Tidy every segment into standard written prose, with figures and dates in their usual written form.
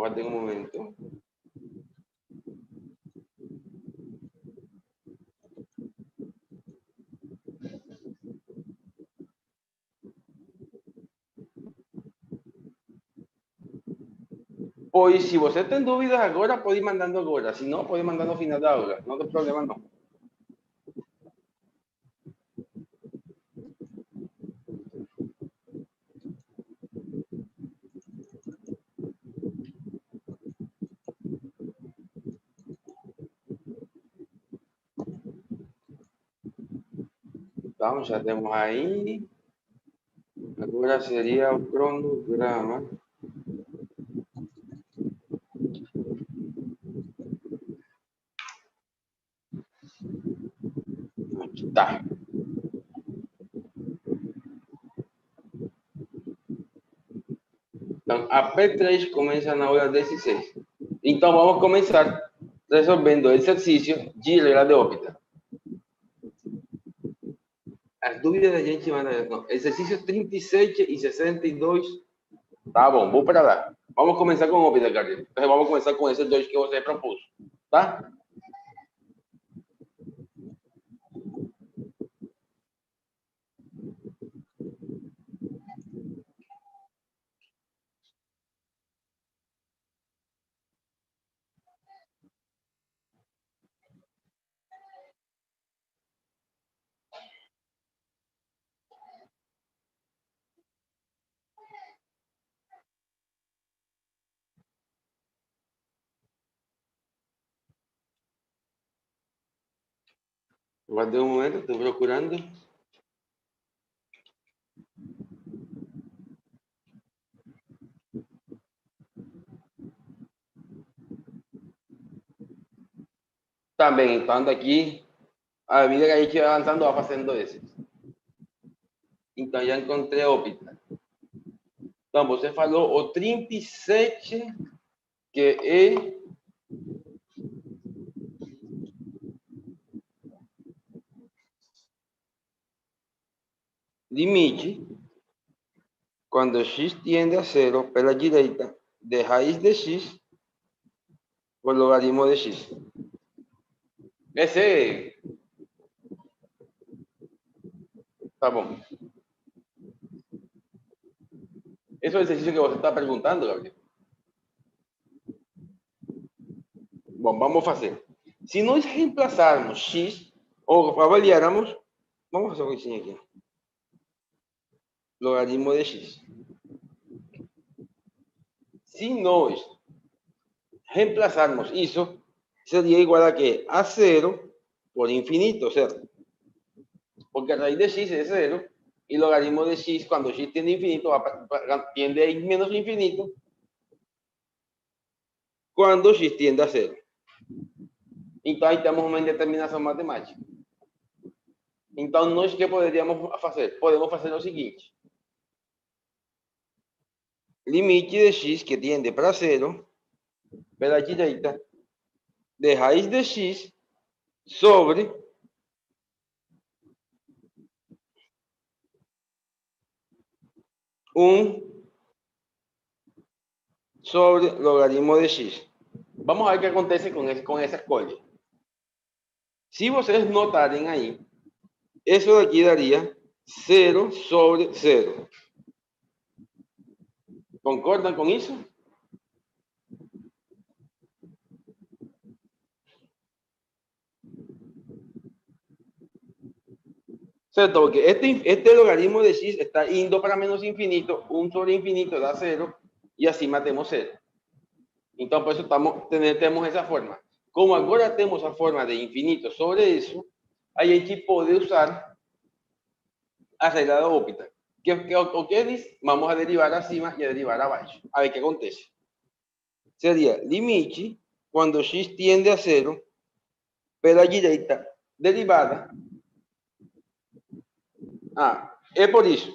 Aguarden un momento. Pois, se você tem dúvidas agora, pode ir mandando agora. Se não, pode mandar no final da aula. Não tem problema, não. Então, já temos aí. Agora seria o cronograma. Aqui tá. Então, a P3 começa na hora 16. Então, vamos começar resolvendo o exercício de regra de órbita. As dúvidas da gente van a... Não, exercícios 37 e 62. Tá bom, vou para lá. Vamos começar com órbita, Carlos. Então, vamos começar com esses dois que você propôs. Tá? Guardei um momento, estou procurando. Também, então, aqui, a medida que a gente vai avançando, vai fazendo esses. Então, já encontrei a órbita. Então, você falou o 37, que é limite quando x tiende a zero pela direita de raiz de x por logaritmo de x. Esse tá bom. Esse é o exercício que você está perguntando, Gabriel. Bom, vamos fazer. Se nós reemplaçarmos x, ou avaliarmos, vamos fazer uma coisinha aqui. Logaritmo de x. Se nós reemplazarmos isso, seria igual a quê? A zero por infinito, certo? Porque a raíz de x es 0 y logaritmo de x, cuando x tiende a infinito, tiende a ir menos infinito cuando x tiende a 0. Então, aí temos uma indeterminação matemática. Então, nós que poderíamos fazer? Podemos fazer o seguinte. Limite de x que tiende para 0 pela direita de raiz de x sobre sobre logaritmo de x. Vamos a ver qué acontece con esa escolha. Si ustedes notarem ahí, eso de aquí daría 0 sobre 0. ¿Concordan con eso? ¿Cierto? Porque este logaritmo de x está indo para menos infinito, 1 sobre infinito da 0, y así matemos 0. Entonces, por eso tenemos esa forma. Como agora temos a forma de infinito sobre isso, a gente pode usar a regra da órbita. O que diz? Vamos a derivar acima e a derivar abaixo. A ver o que acontece. Seria limite quando x tiende a 0 pela direita derivada. É por isso.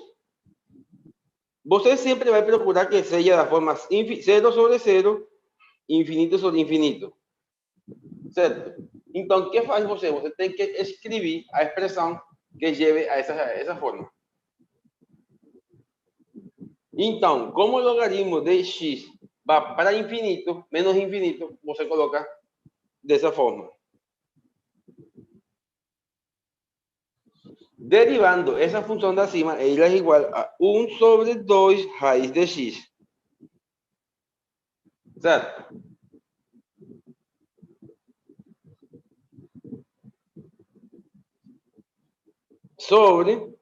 Você sempre vai procurar que seja da forma 0 sobre 0, infinito sobre infinito. Certo? Então, o que faz você? Você tem que escrever a expressão que leve a essa forma. Então, como o logaritmo de x va para infinito, menos infinito, vos se coloca de esa forma. Derivando esa función de acima, ella es igual a 1 sobre 2 raíz de x. Certo? Sobre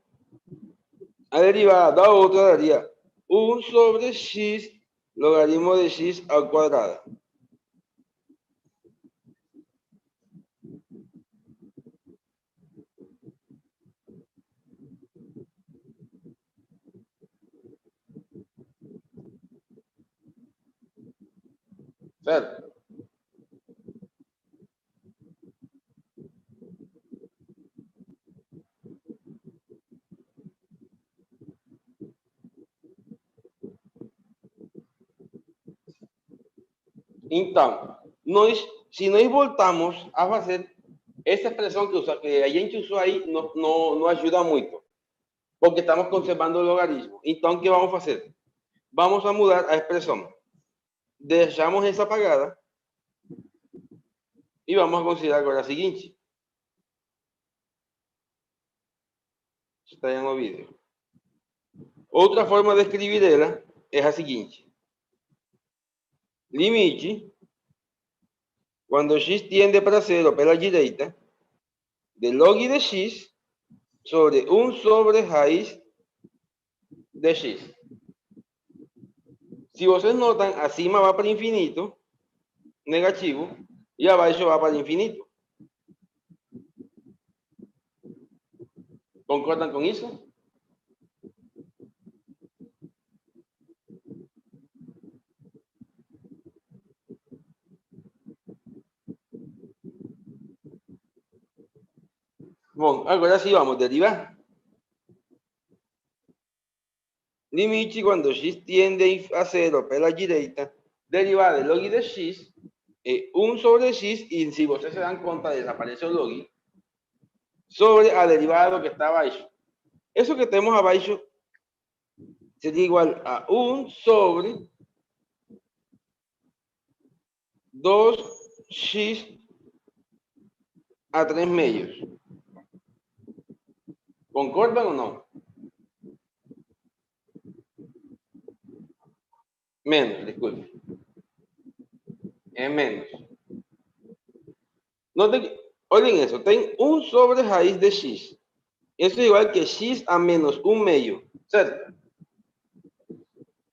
a derivada da outra daria 1 sobre x logaritmo de x ao quadrado. Certo? Então, se nós voltamos a fazer essa expressão que a gente usou aí, não ajuda muito, porque estamos conservando o logaritmo. Então, o que vamos fazer? Vamos a mudar a expressão. Deixamos essa apagada e vamos a considerar agora a seguinte. Está aí no vídeo. Outra forma de escrever ela é a seguinte. Limite, quando x tiende para zero pela direita, de log de x sobre 1 sobre raiz de x. Se vocês notam, acima va para infinito, negativo, e abaixo va para infinito. ¿Concordan con eso? Bom, agora sim vamos derivar. Limite quando x tiende a zero pela direita, derivada de log de x é 1 sobre x, e se vocês se dão conta, desaparece o log, sobre a derivada que está abaixo. Eso que temos abaixo seria igual a 1 sobre 2x a 3 meios. ¿Concordan o no? Menos, disculpe. Es menos. Olhem eso, tem 1 sobre raiz de x. Eso es igual que x a menos 1 meio, certo?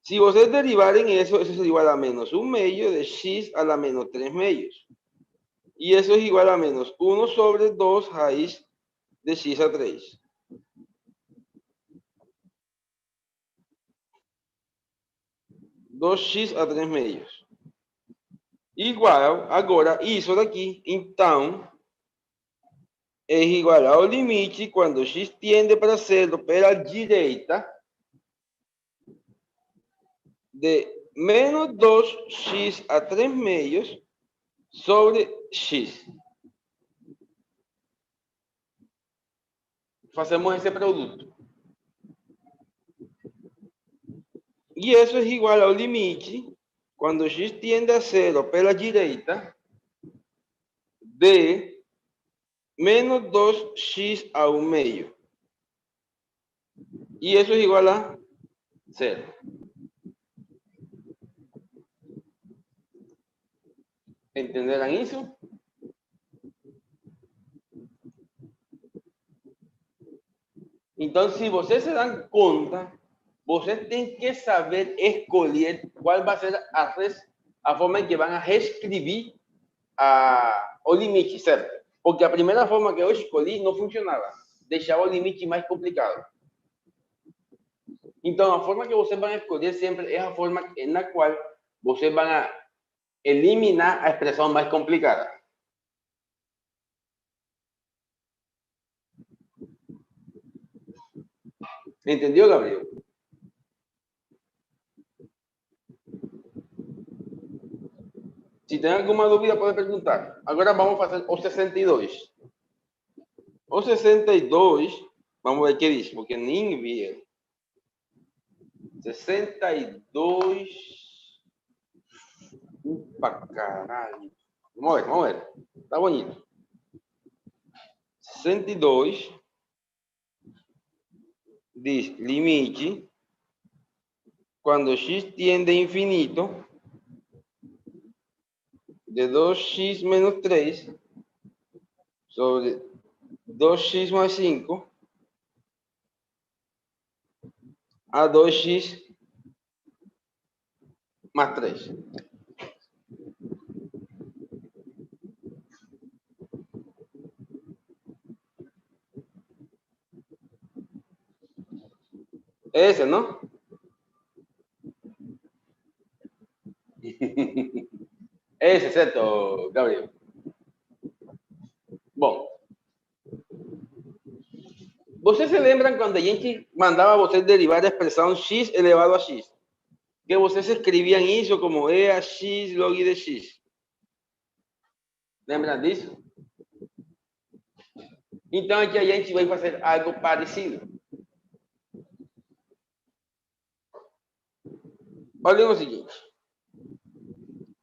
Si vocês derivarem eso, eso es igual a menos 1 meio de x a la menos 3 meios. Y eso es igual a menos 1 sobre 2 raíz de x a 3. Dos x a 3 meios. Igual, agora, isso daqui, então, é igual ao limite quando x tiende para zero pela direita de menos 2x a 3 meios sobre x. Fazemos esse produto. E isso é igual ao limite quando x tiende a zero pela direita de menos 2x a 1 meio. E isso é igual a zero. ¿Entenderán eso? Então, se vocês se dão conta, vocês têm que saber escolher qual vai ser a forma em que vão reescrever o limite, certo? Porque a primeira forma que eu escolhi não funcionava. Deixava o limite mais complicado. Então, a forma que vocês vão escolher sempre é a forma na qual vocês vão eliminar a expressão mais complicada. Entendeu, Gabriel? Se tem alguma dúvida, pode perguntar. Agora vamos fazer o 62. O 62, vamos ver o que diz, porque nem vi ele. 62. Pa caralho. Vamos ver. Tá bonito. 62 diz limite quando x tiende a infinito de 2x menos 3 sobre 2x más 5 a 2x más 3. Ese, ¿no? Ese, certo, Gabriel. Bom, vocês se lembram quando a gente mandava vocês derivar a expressão x elevado a x? Que vocês escreviam isso como e a x log de x. Lembram disso? Então aqui a gente vai fazer algo parecido. Olhem o seguinte.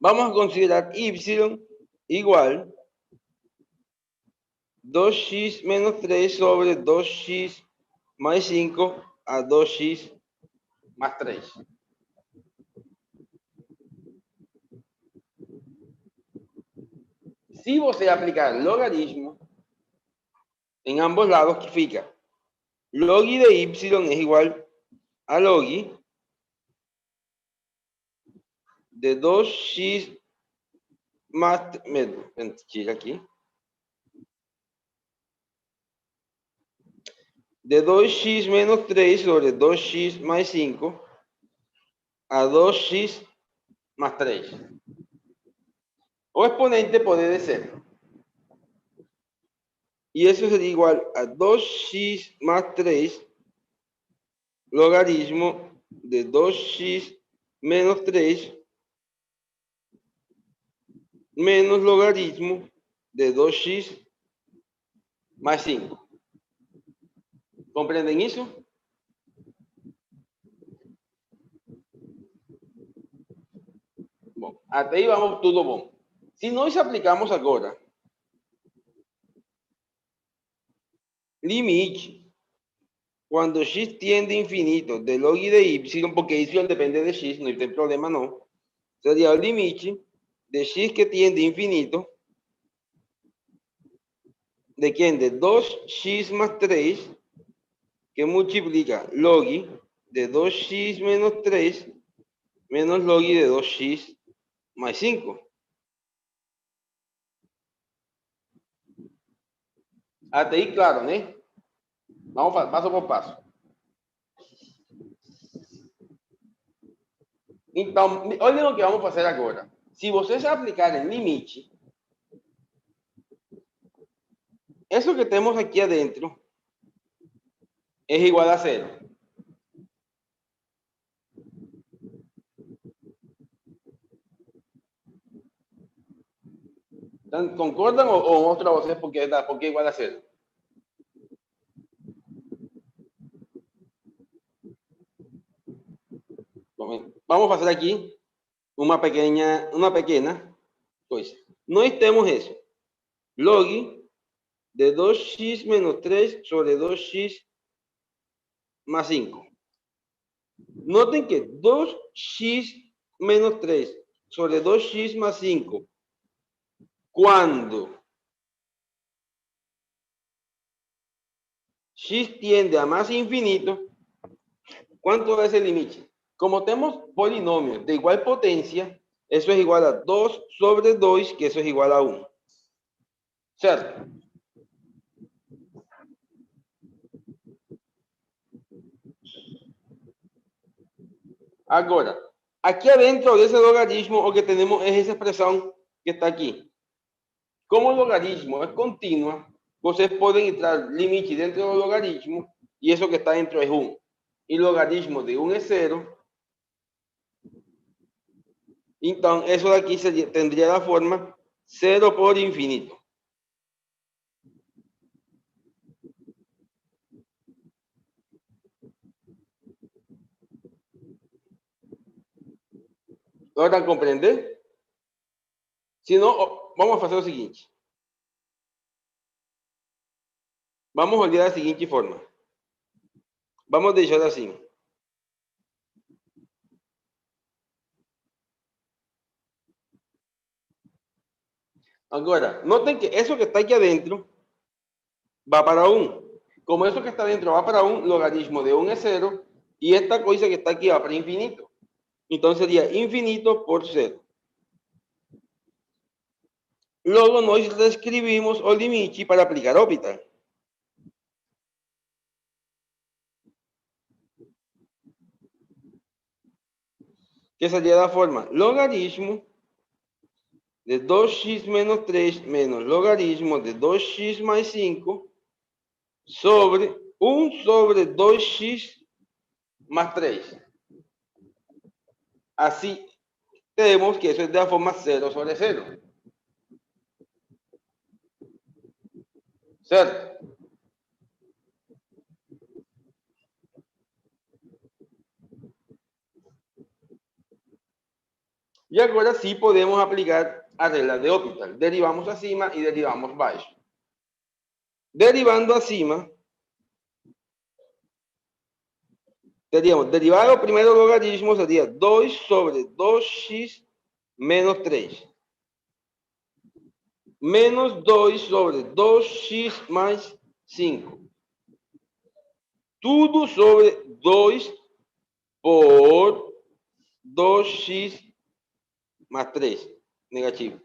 Vamos a considerar y igual 2x menos 3 sobre 2x más 5 a 2x más 3. Si você aplicar logaritmo en ambos lados, que fica log de y es igual a log de 2x más, mentira aquí, de 2x menos 3 sobre 2x más 5 a 2x más 3. O exponente puede ser. Y eso sería igual a 2x más 3 logaritmo de 2x menos 3 menos logaritmo de 2x más 5. ¿Comprenden eso? Bom, até aí vamos tudo bom. Se nós aplicamos agora limite quando x tiende a infinito de log de y, porque y depende de x, no tem problema não, seria o limite de x que tiende a infinito de quién? De 2x más 3 que multiplica log de 2x menos 3 menos log de 2x más 5. Até aí, claro, né? Vamos passo por passo. Então, olhem o que vamos fazer agora. Se vocês aplicarem limite, isso que temos aqui adentro é igual a 0. Então, concordam ou mostro a vocês porque é igual a 0? Vamos fazer aqui uma pequena coisa. Nós temos isso. Log de 2x menos 3 sobre 2x más 5. Noten que 2x menos 3 sobre 2x más 5, cuando x tiende a más infinito, ¿cuánto es el límite? Como tenemos polinomios de igual potencia, eso es igual a 2 sobre 2, que eso es igual a 1. ¿Cierto? Ahora, aquí adentro de ese logaritmo, lo que tenemos es esa expresión que está aquí. Como el logaritmo es continuo, ustedes pueden entrar límite dentro del logaritmo y eso que está dentro es 1. Y logaritmo de 1 es 0. Entonces, eso de aquí tendría la forma 0 por infinito. ¿Logran comprender? Si no, vamos a hacer lo siguiente. Vamos a olvidar de la siguiente forma. Vamos a deixar assim. Agora, notem que eso que está aquí adentro va para 1. Como eso que está adentro va para 1, logaritmo de 1 es 0 y esta cosa que está aquí va para infinito. Entonces sería infinito por 0. Luego nós reescribimos o limite para aplicar órbita. Que sería la forma logaritmo de 2x menos 3 menos logaritmo de 2x más 5 sobre 1 sobre 2x más 3. Así tenemos que eso es de la forma 0 sobre 0. ¿Cierto? Y ahora sí podemos aplicar a regla de Hospital. Derivamos acima y derivamos abajo. Derivando acima, teríamos derivado primero logaritmo sería 2 sobre 2x menos 3. Menos 2 sobre 2x más 5. Tudo sobre 2 por 2x más 3. Negativo.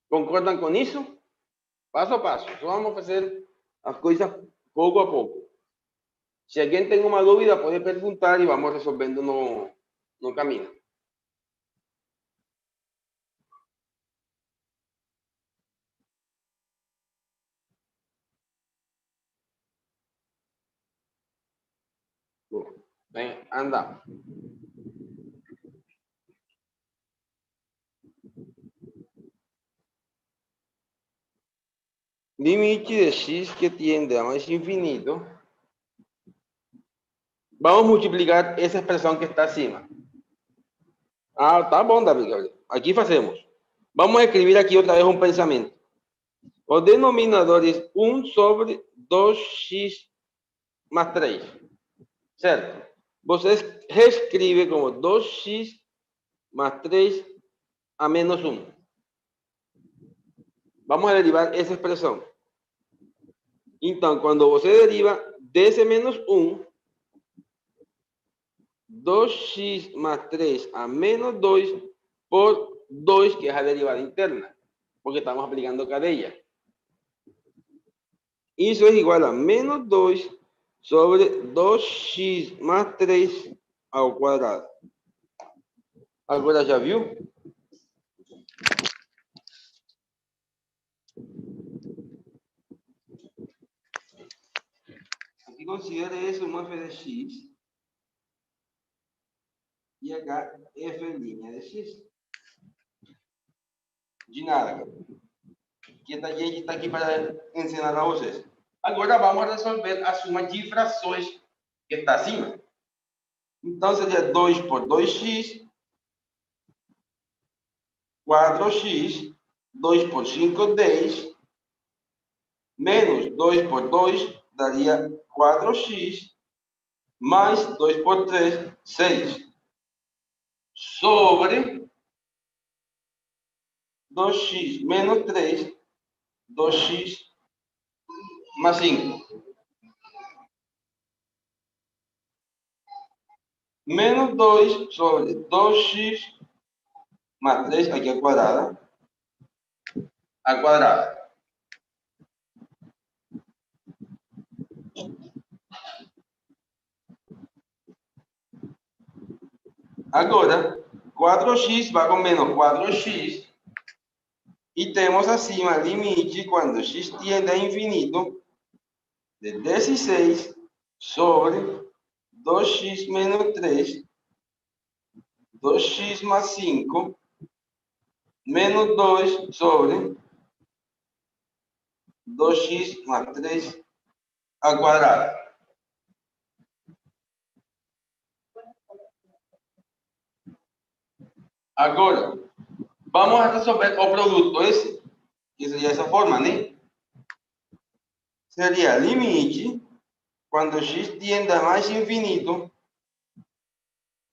¿Concordan con eso? Paso a paso. Só vamos a hacer las cosas poco a poco. Si alguien tiene una duda, puede preguntar y vamos resolviendo no camino. Ven, anda. Limite de x que tiende a más infinito. Vamos a multiplicar esa expresión que está acima. Ah, está bom, David. Aquí hacemos. Vamos a escribir aquí otra vez un pensamiento. O denominador es 1 sobre 2x más 3. ¿Cierto? Você reescribe como 2x más 3 a menos 1. Vamos a derivar esa expresión. Entonces, cuando você deriva desse menos 1, 2x más 3 a menos 2 por 2, que es la derivada interna, porque estamos aplicando cadena. Eso es igual a menos 2 sobre 2x más 3 al cuadrado. Agora já viu? Aqui considere eso uma f de x e acá f' de x. De nada, que a gente está aqui para ensinar a vocês. Agora vamos resolver a suma de frações que está acima. Então seria 2 por 2x, 4x, 2 por 5, 10, menos 2 por 2 daria 4x, mais 2 por 3, 6, sobre 2x menos 3, 2x más 5. Menos 2 sobre 2x más 3 aquí al cuadrado. Al cuadrado. Agora, 4x vai com menos 4x. E temos acima limite quando x tiende a infinito de 16 sobre 2x menos 3, 2x más 5, menos 2 sobre 2x más 3 al cuadrado. Agora, vamos a resolver o produto esse, que seria essa forma, né? Seria limite, quando x tiende a mais infinito,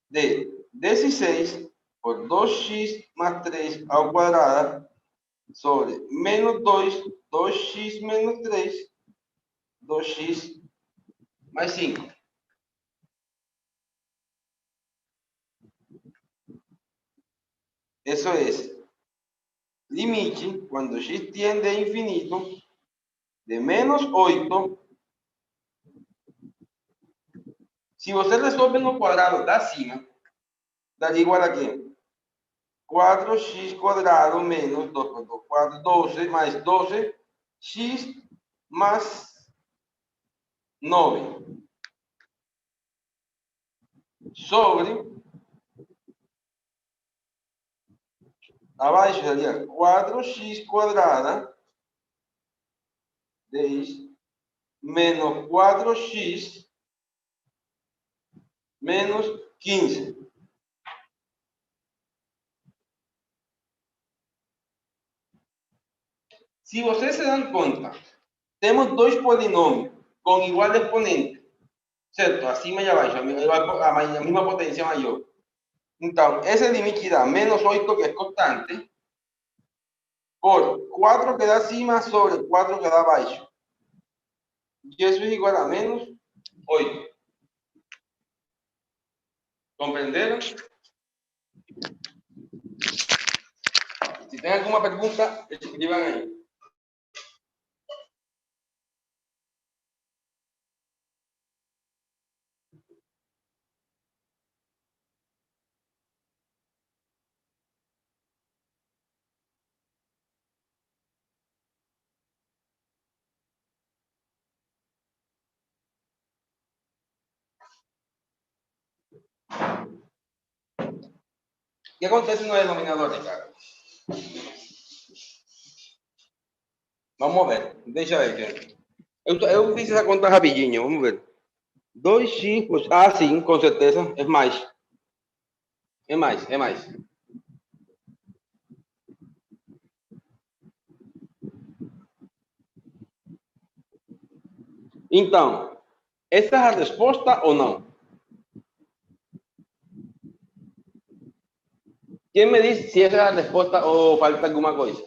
de 16 por 2x mais 3 ao quadrado sobre menos 2, 2x menos 3, 2x mais 5. Eso es limite, cuando x tiende a infinito, de menos 8. Si você resolve no cuadrado da cima, daría igual a qué? 4x cuadrado menos 2 por 2, 4, 12 más 12, x más 9 sobre, abaixo sería 4x cuadrada, 10, menos 4x menos 15. Si vocês se dan conta, temos dois polinomios com igual exponente, certo? Acima e abaixo, a mesma potência maior. Então, esse limite dá menos 8, que é constante, por 4 que dá acima sobre 4 que dá abaixo. E isso é igual a menos 8. Compreenderam? Se tem alguma pergunta, escrevam aí. O que acontece no denominador, Ricardo? Vamos ver. Deixa eu ver. Eu fiz essa conta rapidinho. Vamos ver. 2x, pues, sim, com certeza. É mais. É mais, é mais. Então, essa é a resposta ou não? Quem me diz se essa é a resposta ou falta alguma coisa?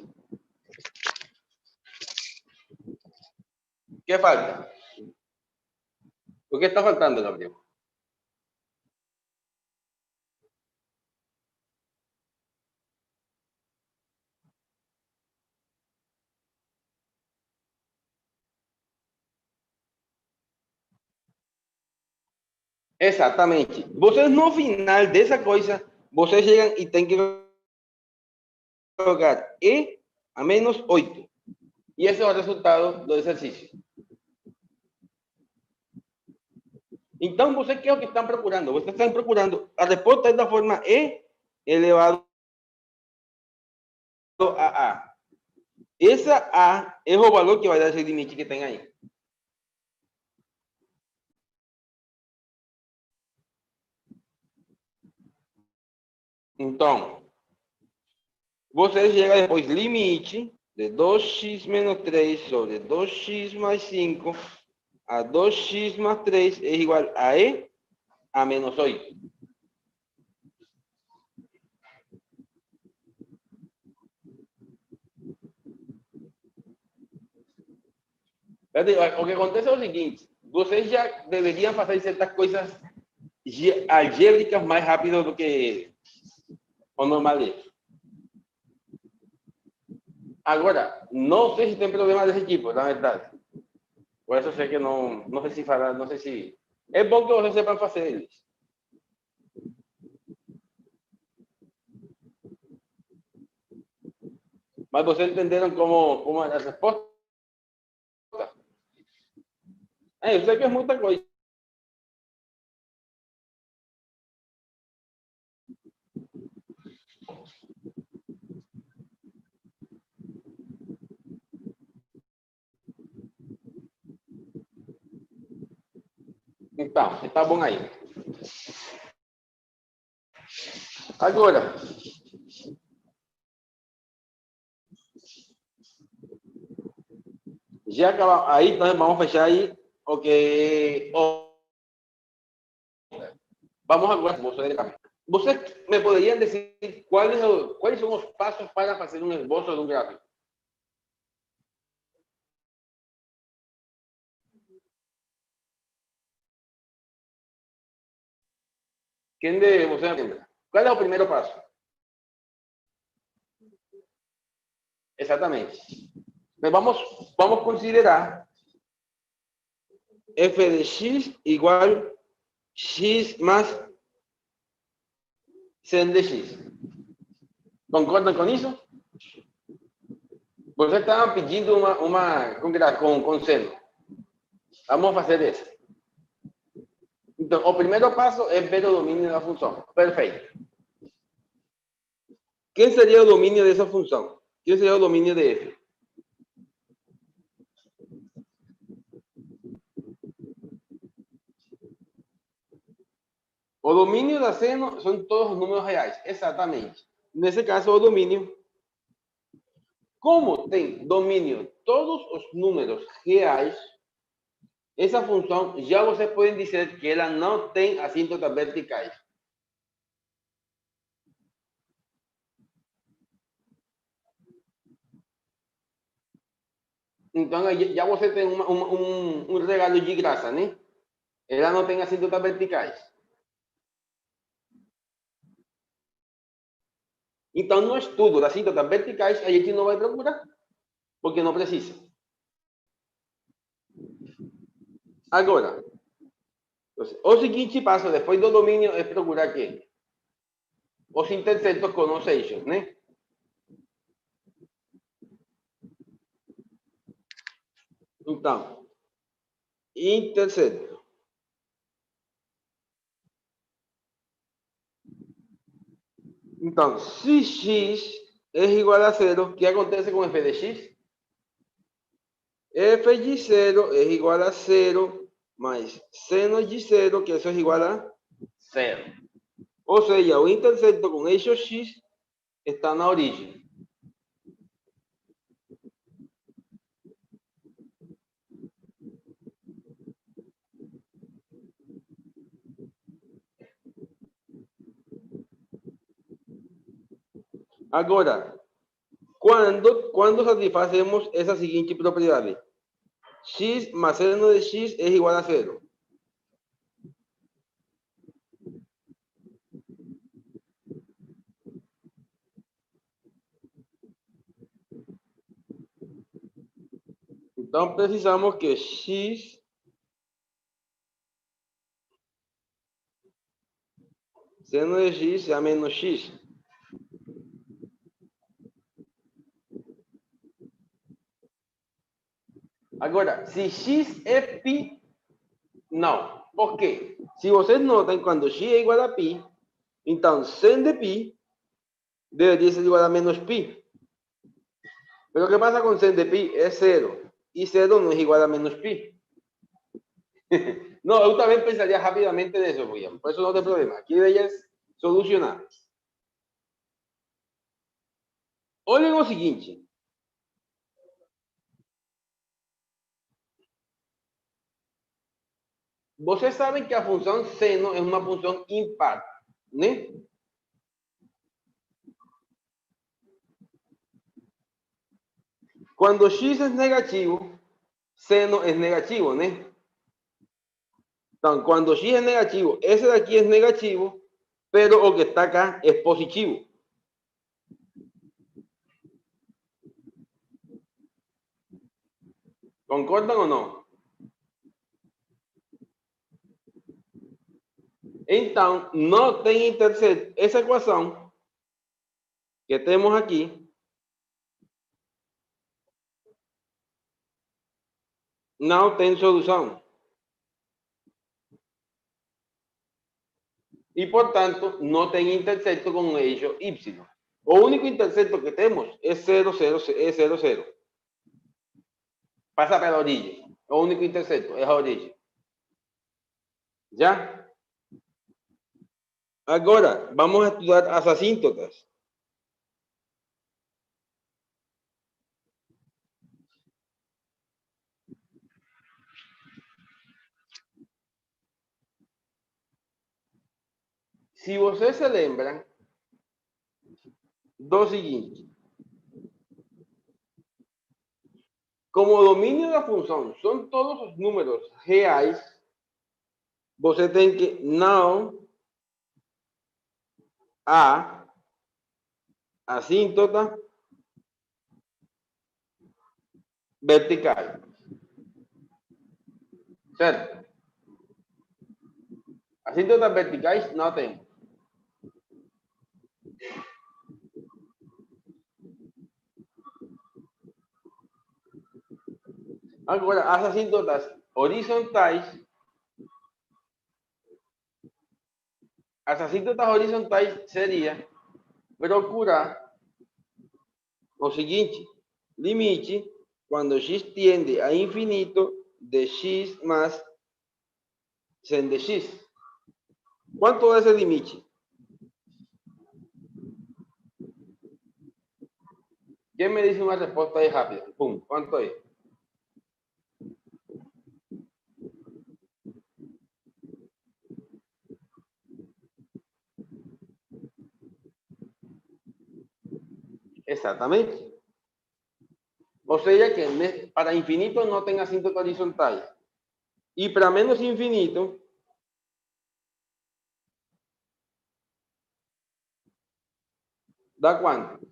O que falta? O que está faltando, Gabriel? Exatamente. Vocês, no final dessa coisa, vocês chegam e tem que colocar E a menos 8. E esse é o resultado do exercício. Então, vocês, que é o que estão procurando? Vocês estão procurando a resposta da forma E elevado a A. Essa A é o valor que vai dar esse limite que tem aí. Então, você chega depois limite de 2x menos 3 sobre 2x mais 5 a 2x mais 3 é igual a E a menos 8. O que acontece é o seguinte, vocês já deveriam fazer certas coisas algébricas mais rápido do que o normal é. Agora, não sei se tem problema desse tipo, na verdade. Por isso sei que não sei se falar, não sei se... É bom que vocês sepam fazer eles. Mas vocês entenderam como é a resposta? Eu sei que é muita coisa. Então, está bom aí. Agora, Ya acabamos. Ahí, entonces vamos a fechar ahí. Ok. Vamos a jugar esbozo de gráfico. ¿Ustedes me podrían decir cuáles son los pasos para hacer un esbozo de un gráfico? ¿Quién de ustedes me ¿Cuál es el primer paso? Exactamente. Vamos a considerar f de x igual x más sen de x. ¿Concordan con eso? Você estava pedindo com seno. Vamos a fazer isso. Então, o primeiro passo é ver o domínio da função. Perfeito. Quem seria o domínio dessa função? Quem seria o domínio de f? O domínio da seno são todos os números reais. Exatamente. Nesse caso, o domínio. Como tem domínio todos os números reais, essa função já vocês podem dizer que ela não tem assíntotas verticais. Então, já você tem um regalo de graça, né? Ela não tem assíntotas verticais. Então, no estudo das assíntotas verticais, a gente não vai procurar, porque não precisa. Agora, o seguinte passo, depois do domínio, é procurar quê? Os interceptos com os eixos, né? Então, intercepto. Então, se x é igual a zero, o que acontece com f de x? F de 0 é igual a 0 mais seno de 0, que isso é igual a 0. Ou seja, o intercepto com eixo x está na origem. Agora, quando satisfazemos essa seguinte propriedade? X más seno de x es igual a 0. Entonces precisamos que x seno de x sea menos x. Agora, se x é pi, não. Por quê? Se vocês notam, quando x é igual a pi, então sen de pi deveria ser igual a menos pi. Pero o que pasa com sen de pi? É 0. E 0 não é igual a menos pi. Não, eu também pensaria rapidamente nisso, William. Por isso não tem problema. Aqui é solucionar. Olhem o seguinte. Vocês sabem que a função seno é uma função impar, né? Quando x é negativo, seno é negativo, né? Então, quando x é negativo, esse daqui é negativo, pero o que está acá é positivo. ¿Concordam ou não? Então, não tem intercepto. Essa equação que temos aqui não tem solução. E, portanto, não tem intercepto com o eixo y. O único intercepto que temos é 0, 0, é 0, 0. Passa pela origem. O único intercepto é a origem. Já? Agora, vamos a estudar as assíntotas. se vocês se lembram do seguinte, como o domínio da função são todos os números reais, você tem que não há assíntota vertical, certo? Assíntotas verticais não tem. Agora, as assíntotas horizontais, seria procurar o seguinte, limite quando x tiende a infinito de x más 100 de x. ¿Cuánto es el limite? ¿Quién me dice una respuesta ahí rápida? Pum, ¿cuánto es? Exactamente. O sea que para infinito no tenga asíntota horizontal. Y para menos infinito, ¿da cuánto?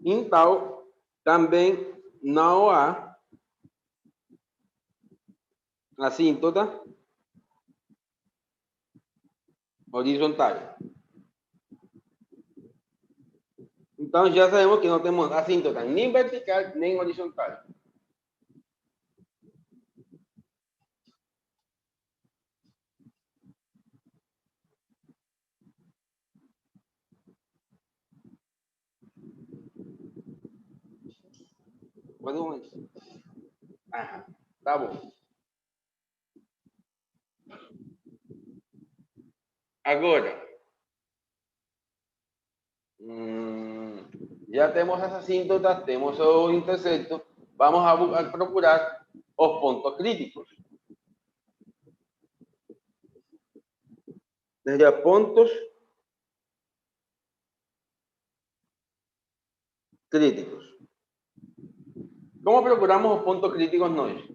Então, também não há assíntota horizontal. Então, já sabemos que não temos assíntota nem vertical nem horizontal. Pode um momento. Ah, tá bom. Agora, ya temos as assíntotas, temos o intersecto, vamos a procurar os pontos críticos. Seria pontos críticos. Como procuramos os pontos críticos nós?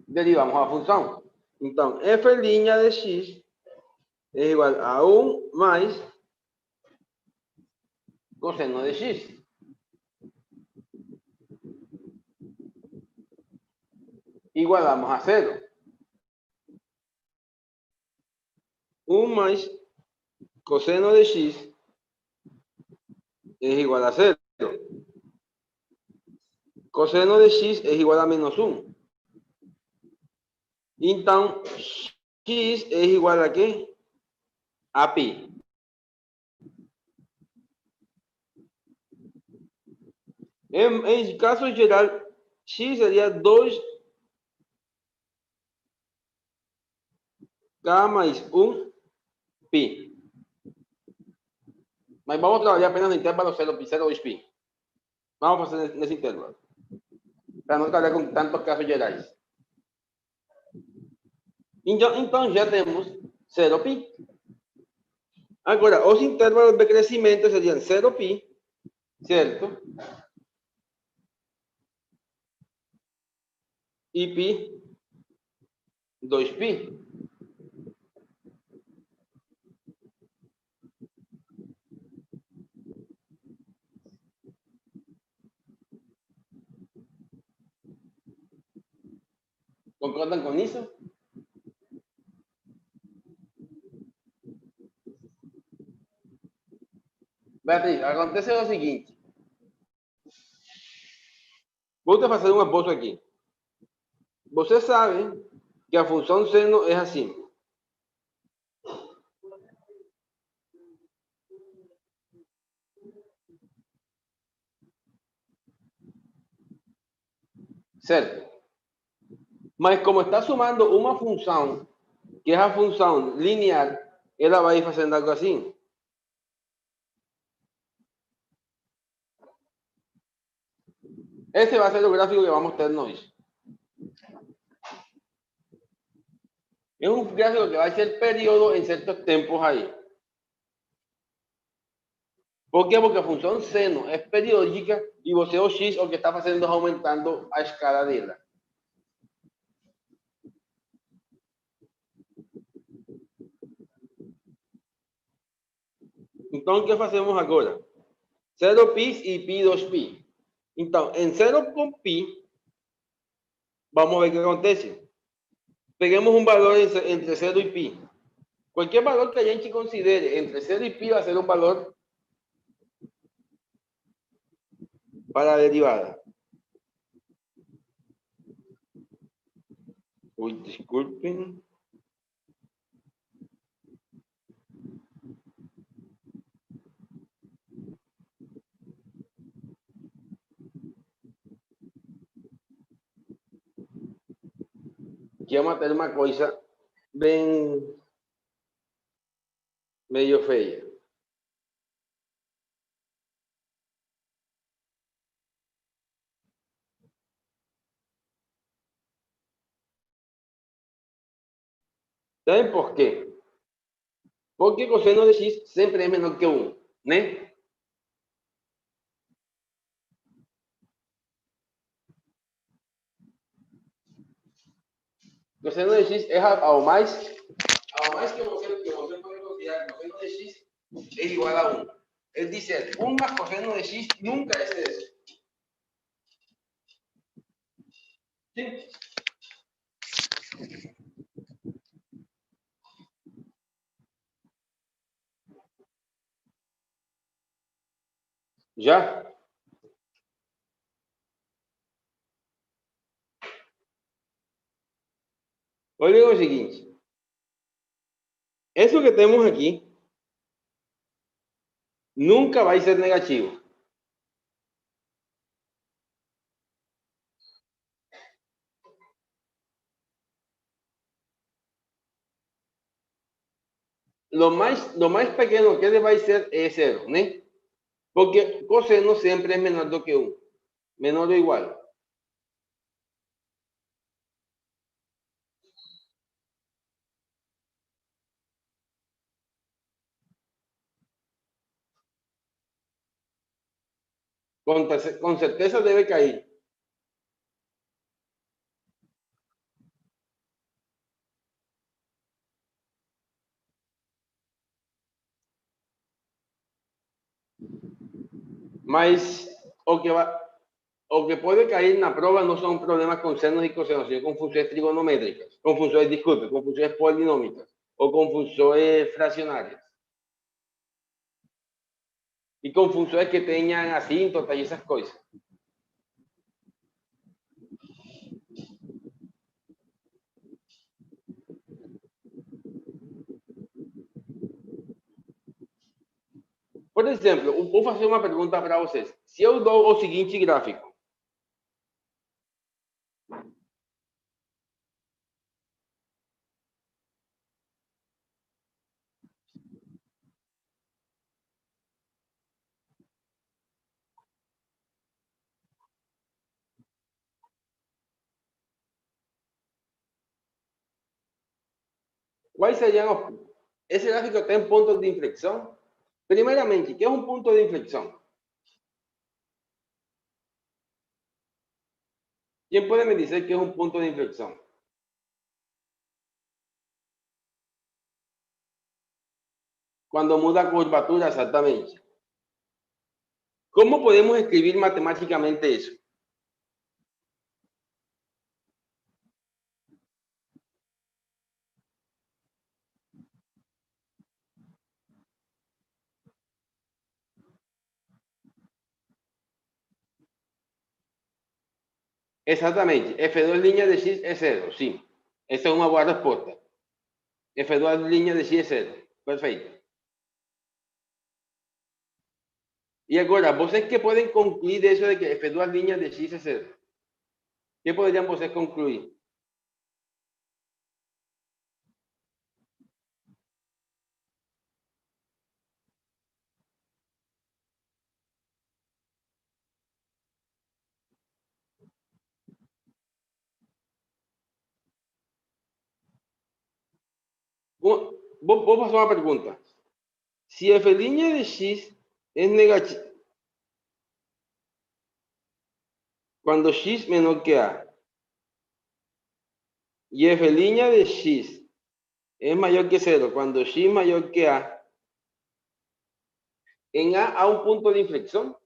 Derivamos a função. Então, f' de x é igual a 1 mais coseno de x. Igualamos a 0. 1 más coseno de x es igual a 0. Coseno de x es igual a menos 1. Entonces, x es igual a ¿qué? A pi. En caso geral, x sería 2k más 1 pi. Mas vamos a trabajar apenas no intervalo 0 pi, 0 2 pi. Vamos a hacer en ese intervalo. Para no trabalhar com tantos casos gerais. Então já temos 0 pi. Agora, os intervalos de crescimento seriam 0 pi, certo? E pi, 2 pi. Concordam com isso? Beatriz, acontece o seguinte. Vou te fazer um esboço aqui. Você sabe que a função seno é assim. Certo? Mas como está sumando uma função, que é a função linear, ela vai fazendo algo assim. Ese va a ser el gráfico que vamos a tener hoy. Es un gráfico que va a ser periodo en ciertos tiempos ahí. ¿Por qué? Porque a función seno es periódica y você o X o que está haciendo es aumentando a escala dela. Então, o que fazemos agora? 0π e π 2π. Então, em 0 com π, vamos ver o que acontece. Peguemos um valor entre 0 e π. Qualquer valor que a gente considere entre 0 e π va a ser un valor para a derivada. Uy, disculpen. Que vamos a ter uma coisa bem meio feia. ¿Saben por quê? Porque cosseno de x sempre é menor que 1, né? Cosseno de x é ao mais que você pode considerar que cosseno de x é igual a 1. Es decir, 1 más coseno de x nunca es eso. ¿Sí? ¿Ya? Olha o seguinte. Eso que tenemos aquí nunca va a ser negativo. Lo más pequeño que va a ser es 0, ¿no? Porque coseno siempre es menor que 1. Menor o igual. Con certeza debe caer. Mas o que puede caer en la prueba no son problemas con senos y cosenos, sino con funciones trigonométricas, con funciones polinómicas o con funciones fraccionarias. Y con funciones que tengan asíntotas y esas cosas. Por exemplo, vou fazer uma pergunta para vocês. Se eu dou o seguinte gráfico, quais seriam os... Esse gráfico tem pontos de inflexão? Primeiramente, o que é um ponto de inflexão? Quem pode me dizer que é um ponto de inflexão? Quando muda a curvatura, exatamente. Como podemos escrever matemáticamente isso? Exatamente. F2 linha de x é 0, sim. Essa é uma boa resposta. F2 linha de x é 0. Perfeito. E agora, vocês que podem concluir isso de que F2 linha de x é 0? O que poderiam vocês concluir? Vos pasó una pregunta. Si f' de x es negativo, cuando x menor que a, y f' de x es mayor que 0, cuando x mayor que a, en a un punto de inflexión.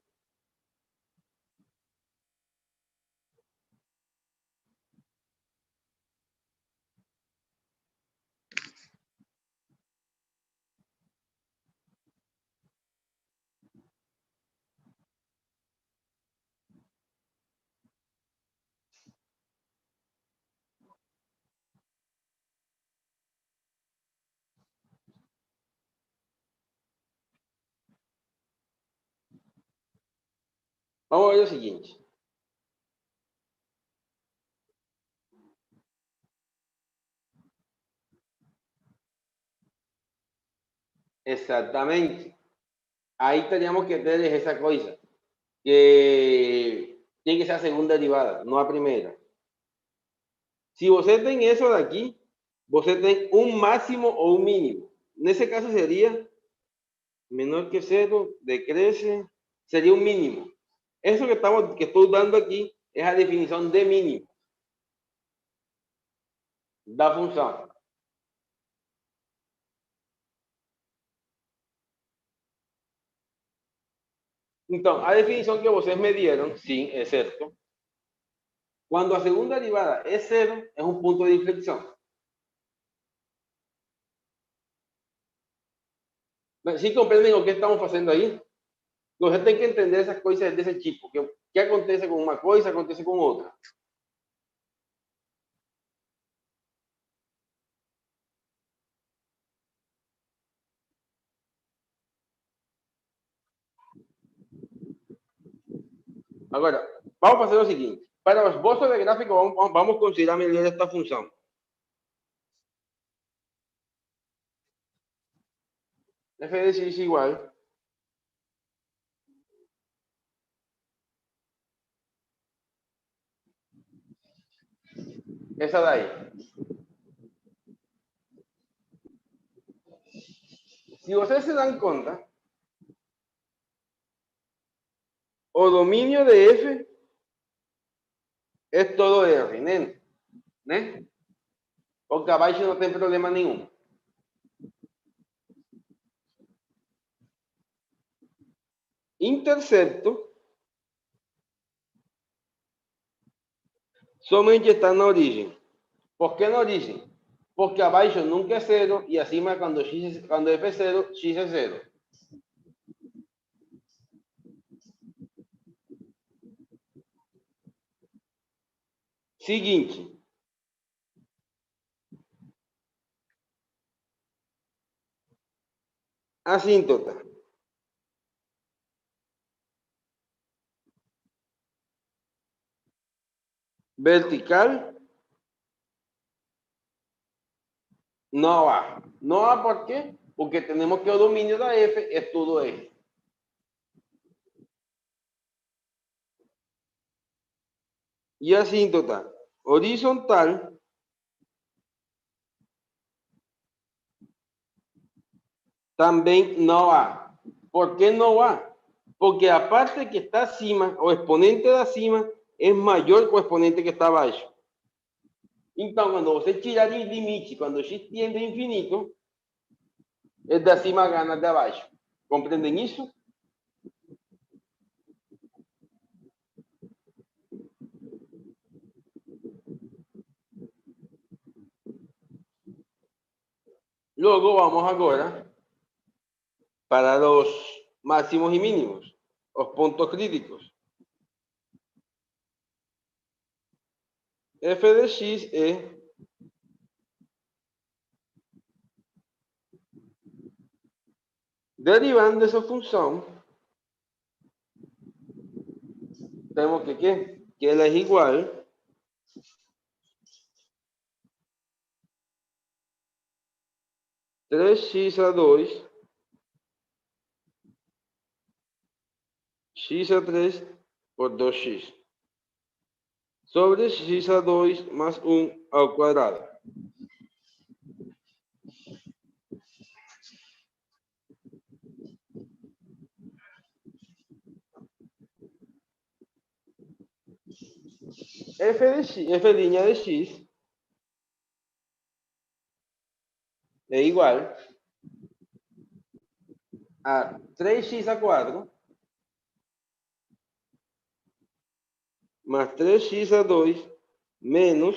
Vamos a ver lo siguiente. Exactamente. Ahí teníamos que tener esa cosa, que tiene que ser a segunda derivada, no a primera. Si vos ten eso de aquí, vos ten un máximo o un mínimo. En ese caso sería menor que 0, decrece, sería un mínimo. Eso que estoy dando aquí es la definición de mínimo da función. Entonces, la definición que ustedes me dieron, sí, es cierto. Cuando a segunda derivada es 0, es un punto de inflexión. ¿Sí comprenden lo que estamos haciendo ahí? Ustedes tienen que entender esas cosas de ese tipo. ¿Qué acontece con una cosa, acontece con otra? Ahora, vamos a hacer lo siguiente. Para los esbozos de gráfico, vamos a considerar medir esta función. F de x es igual esa de ahí. Si ustedes se dan cuenta, o dominio de F es todo R, ¿no? Porque abajo no tem problema nenhum. Intercepto somente está na origem. ¿Por qué na origem? Porque abaixo nunca é 0 e acima quando F é 0, x é 0. Seguinte. Assíntota. Vertical. Não há. Não há por quê? Porque temos que o domínio da F é todo F. E a assíntota horizontal também não há. ¿Por qué no há? Porque a parte que está acima, o exponente de acima, é maior que o exponente que está abaixo. Então, quando você tirar o limite, quando x tiende a infinito, el de acima gana de abaixo. ¿Comprenden isso? Luego vamos agora para los máximos y mínimos, los puntos críticos. F de x es derivando esa función, tenemos que ¿qué? Que él es igual a 3x a 2 x a 3 por 2x sobre x a 2 más 1 al cuadrado. f' de x es igual a 3x² más 3x² menos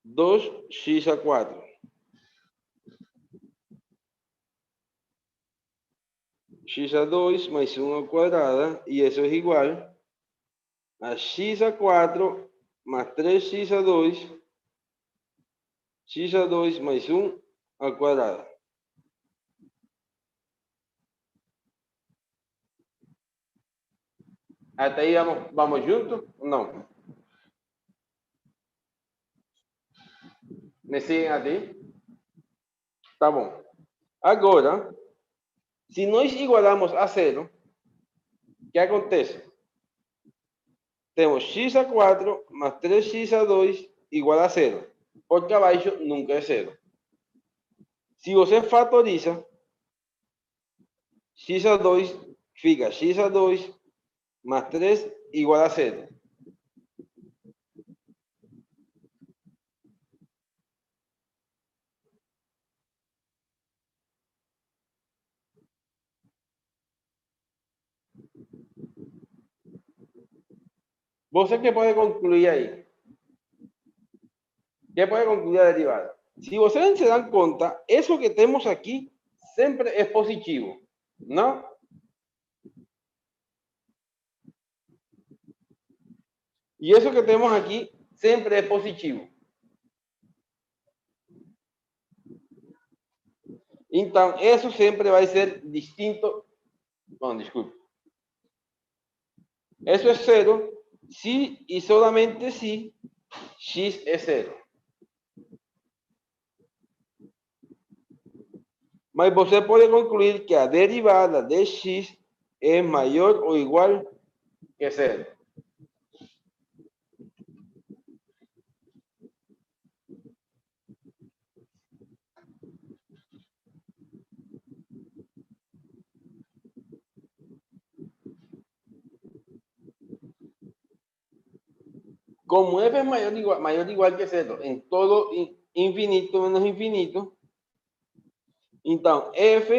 2x². x² más 1² y eso es igual a x² más 3x², x² más 1². Hasta ahí vamos juntos? No. Me siguen aqui? Tá bom. Agora, se nós igualamos a 0, o que acontece? Temos x² más 3x² igual a 0, porque abaixo nunca é 0. Se você fatoriza, x² fica x² más 3 igual a 0. Você que pode concluir aí? Que pode concluir a derivada? Se vocês se dão conta, isso que temos aqui sempre é positivo, não? E isso que temos aqui sempre é positivo. Então, isso sempre vai ser distinto. Não, desculpe. Isso é 0 se e solamente se x é 0. Mas você pode concluir que a derivada de x é maior ou igual que 0. Como f es mayor o igual que 0 en todo infinito menos infinito, então f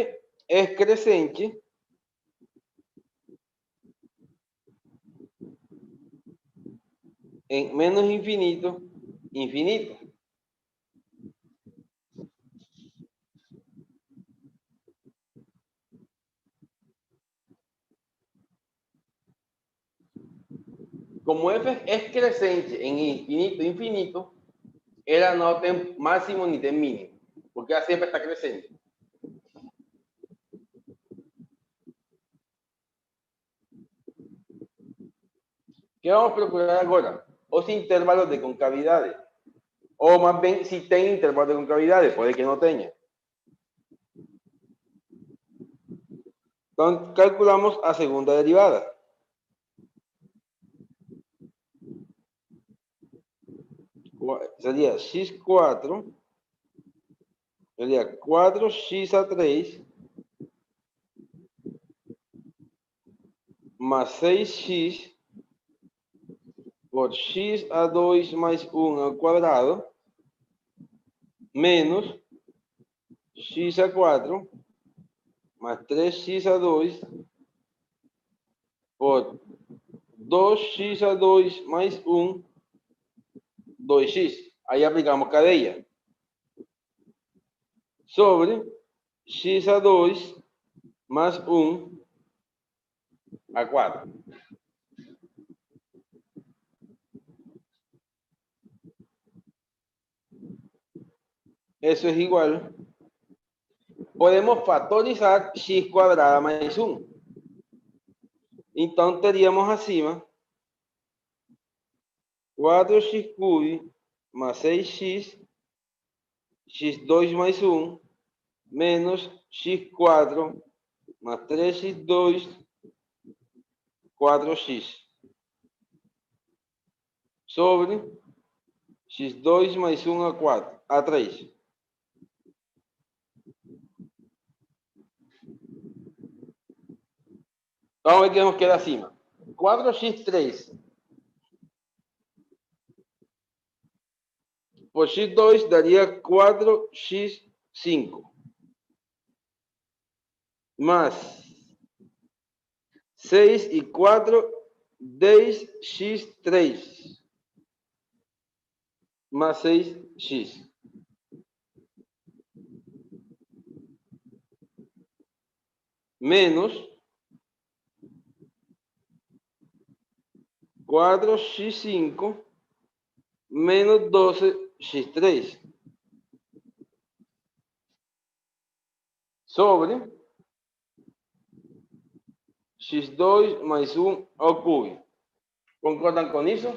é crescente em menos infinito, infinito. Como f es crescente en infinito, infinito, ela no tem máximo ni tem mínimo, porque ela sempre está crescente. ¿Qué vamos a procurar agora? Os intervalos de concavidade. Ou mais bem, se tem intervalo de concavidade, pode que não tenha. Então, calculamos a segunda derivada. Sería x4, sería 4x3 más 6x por x² más 1² menos x² más 3x² por 2x² más 1, 2x. Ahí aplicamos cadeia. Sobre x² más 1 a 4. Eso es igual. Podemos factorizar x² más 1. Então, teríamos acima 4x³ más 6x, x² más 1, menos x4 más 3x², 4x, sobre x² más 1 a 4, a 3. Vamos ver que nos queda acima. 4x3 por x2 daría 4x5 más 6 y 4, 10x3 más 6x menos 4x5 menos 12x3 sobre x2 más 1 al cubo. ¿Concordan con eso?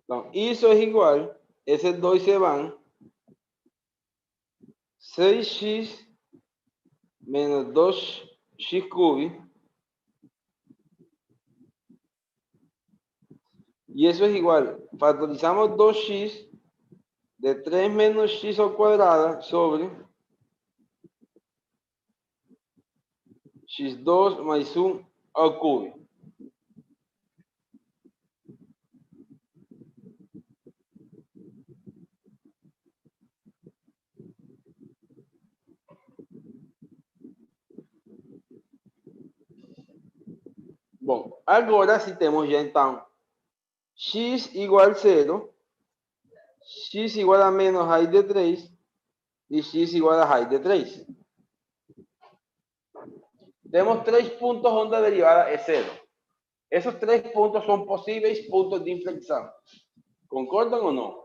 Entonces, eso es igual, esos 2 se van, 6x menos 2x cubo, y eso es igual, factorizamos 2x de 3 menos x al cuadrado sobre x2 más 1 al cubo. Bom, agora se temos já então x igual a 0, x igual a menos raiz de 3 e x igual a raiz de 3. Temos 3 pontos onde a derivada é 0. Esos 3 pontos são possíveis pontos de inflexão. Concordam ou não?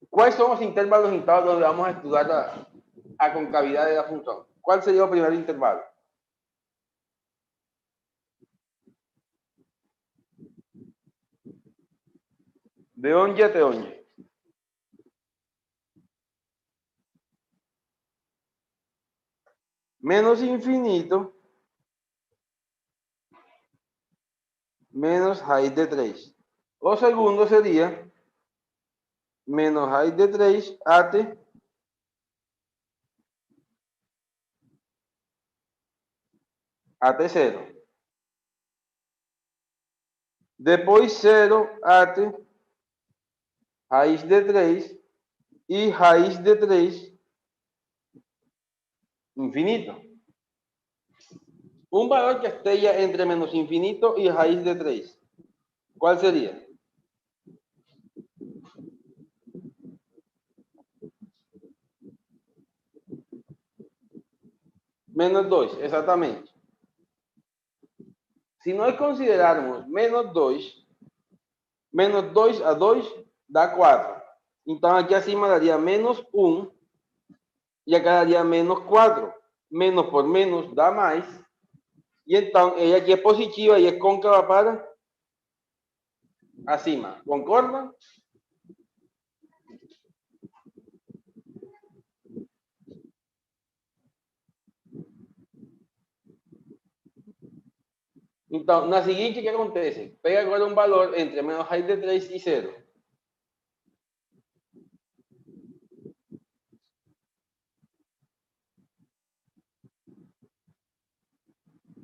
Quais são os intervalos então onde vamos a estudar a concavidade da função? Qual seria o primeiro intervalo? De onde até onde? Menos infinito menos raiz de 3. O segundo sería menos raiz de 3 até 0. Depois 0 até raiz de 3 e raiz de 3 infinito. Un valor que esté entre menos infinito y raíz de 3. ¿Cuál sería? Menos 2, exactamente. Si nós considerarmos menos 2 a 2 dá 4. Então aqui acima daria menos 1 e acá daria menos 4. Menos por menos dá mais. E então ela aqui é positiva e é côncava para acima. Concordam? Então, na seguinte, o que acontece? Pega agora um valor entre menos raiz de 3 e 0.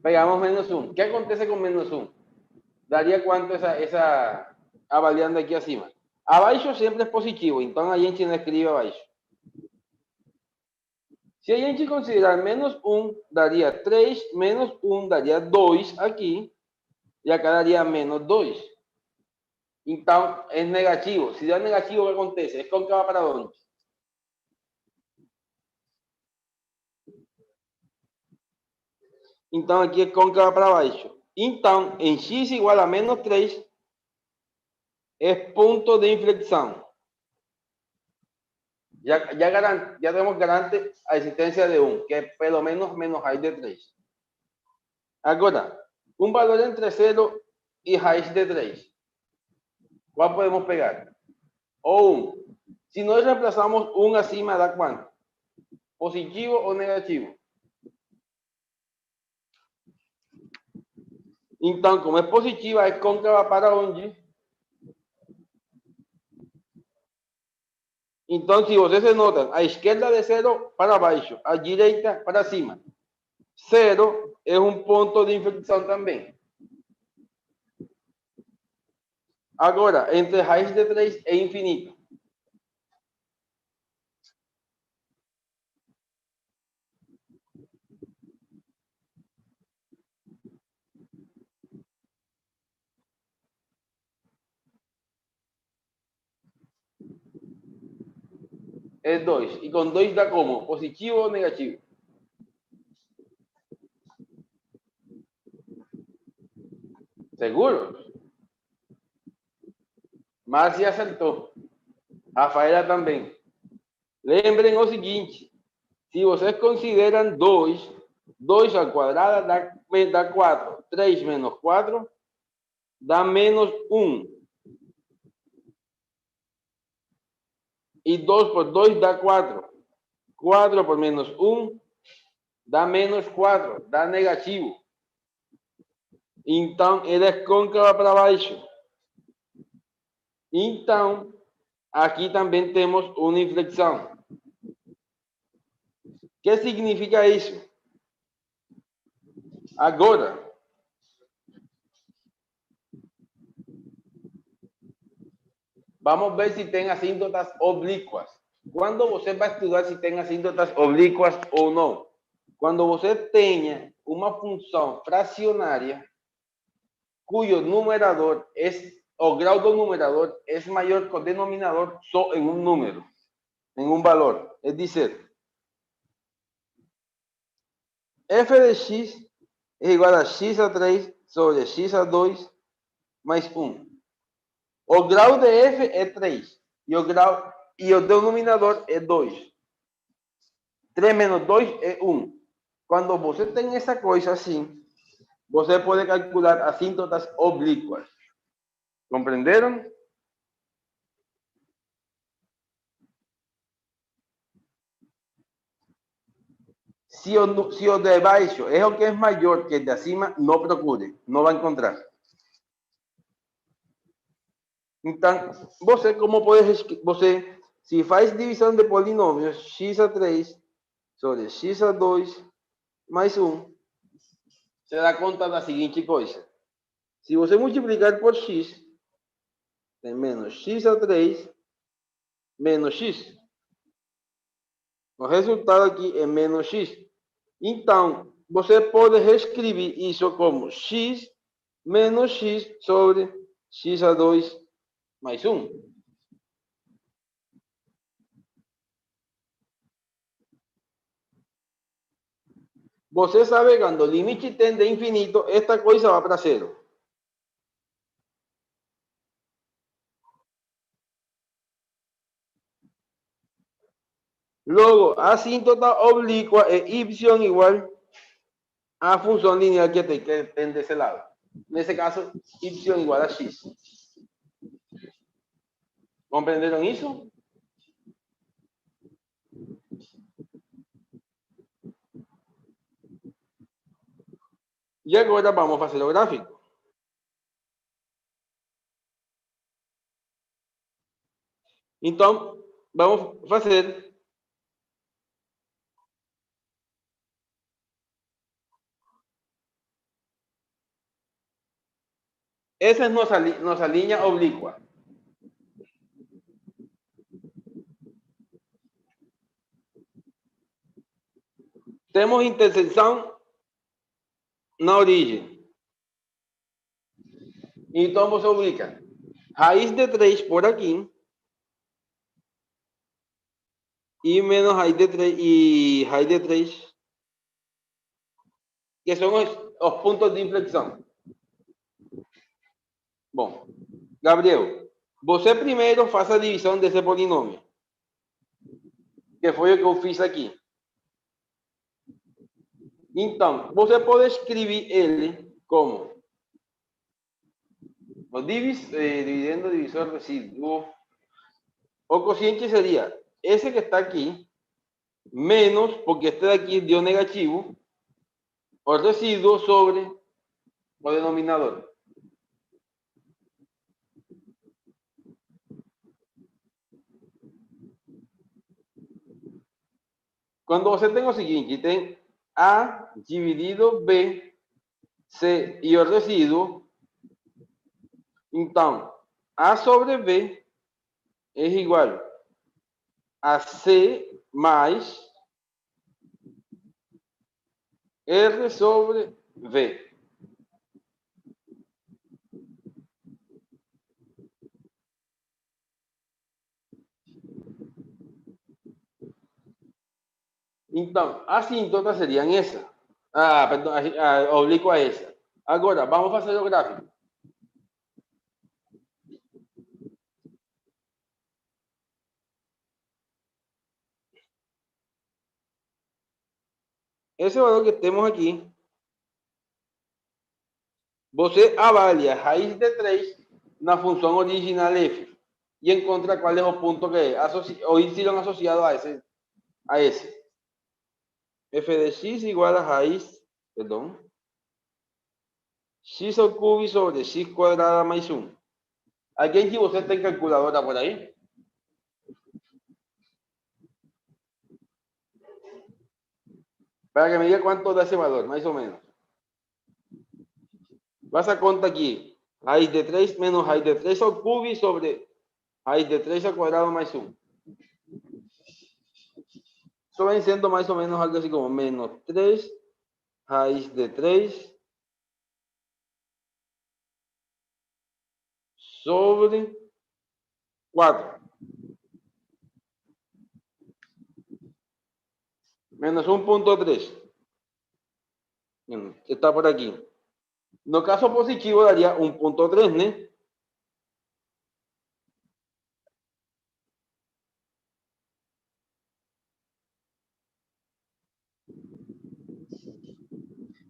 Pegamos menos 1. ¿Qué acontece con menos 1? Daría cuánto esa avaliando aquí acima. Abaixo siempre es positivo, entonces a gente no escribe abaixo. Si a gente considerar menos 1, daría 3, menos 1 daría 2 aquí, y acá daría menos 2. Entonces es negativo. Si da negativo, ¿qué acontece? Es cóncava para dónde? Então aqui é côncava para baixo. Então, em x igual a menos 3, é ponto de inflexão. Ya tenemos garante a existencia de 1, que es pelo menos raíz de 3. Ahora, un valor entre 0 y raíz de 3. ¿Cuál podemos pegar? o 1. Si nós reemplazamos 1 acima, da quanto? Positivo ou negativo? Então, como é positiva, é côncava para onde? Então, se vocês se notam, a esquerda de 0 para baixo, a direita para cima. 0 é um ponto de inflexão também. Agora, entre raiz de 3 é infinito. É 2. E com 2 dá como? Positivo ou negativo? ¿Seguros? Márcia acertou. Rafaela também. Lembrem o seguinte: se vocês consideram 2, 2 ao quadrado dá 4. 3 menos 4 dá menos 1. E 2 por 2 dá 4. 4 por menos 1 dá menos 4. Dá negativo. Então, ele é côncava para baixo. Então, aqui também temos uma inflexão. O que significa isso? Agora, vamos ver se tem assíntotas oblíquas. Quando você vai estudar se tem assíntotas oblíquas ou não? Quando você tenha uma função fracionária cuyo numerador o grau do numerador é maior que o denominador só em um número, em um valor. É dizer, f de x é igual a x a 3 sobre x a 2 mais 1. O grau de f é 3 e o denominador é 2. 3 menos 2 é 1. Quando você tem essa coisa assim, você pode calcular assíntotas oblíquas. Compreenderam? Se o de baixo é o que é maior que o de acima, não procure, não vai encontrar. Então, você como pode, você se faz divisão de polinômios, x a 3 sobre x a 2 mais 1, você dá conta da seguinte coisa. Se você multiplicar por x, tem menos x a 3 menos x. O resultado aqui é menos x. Então, você pode reescrever isso como x menos x sobre x a 2 mais 1. Você sabe quando o limite tende a infinito, esta coisa vai para 0. Logo, a assíntota oblíqua é y igual a função lineal que tem desse lado. Nesse caso, y igual a x. Compreenderam isso? E agora vamos fazer o gráfico. Então, vamos fazer essa é nossa linha oblíqua. Temos interseção na origem. Então, você ubica raiz de 3 por aqui e menos raiz de 3 e raiz de 3, que são os pontos de inflexão. Bom, Gabriel, você primeiro faz a divisão desse polinômio, que foi o que eu fiz aqui. Então, você pode escrever ele como o dividendo divisor residuo O cociente sería ese que está aquí, menos, porque este de aquí dio negativo, o residuo sobre o denominador. Quando você tem o seguinte, tem A dividido B, C e o resíduo, então A sobre B é igual a C mais R sobre V. Então, a assíntota seriam essa. Ah, perdão, a oblíqua essa. Agora, vamos fazer o gráfico. Esse valor que temos aqui, você avalia a raiz de 3 na função original f e encontra qual é o ponto que é, o y associado a esse. F de x igual a raiz, perdão, x ao cubo sobre x quadrada mais 1. Alguém que você tem calculadora por aí? Para que me diga quanto dá esse valor, mais ou menos. Vas a conta aqui. Raiz de 3 menos raiz de 3 ao cubo sobre raiz de 3 ao quadrado mais 1. Isso vem sendo mais ou menos algo assim como menos 3 raiz de 3 sobre 4. Menos 1.3. Está por aqui. No caso positivo daria 1.3, né?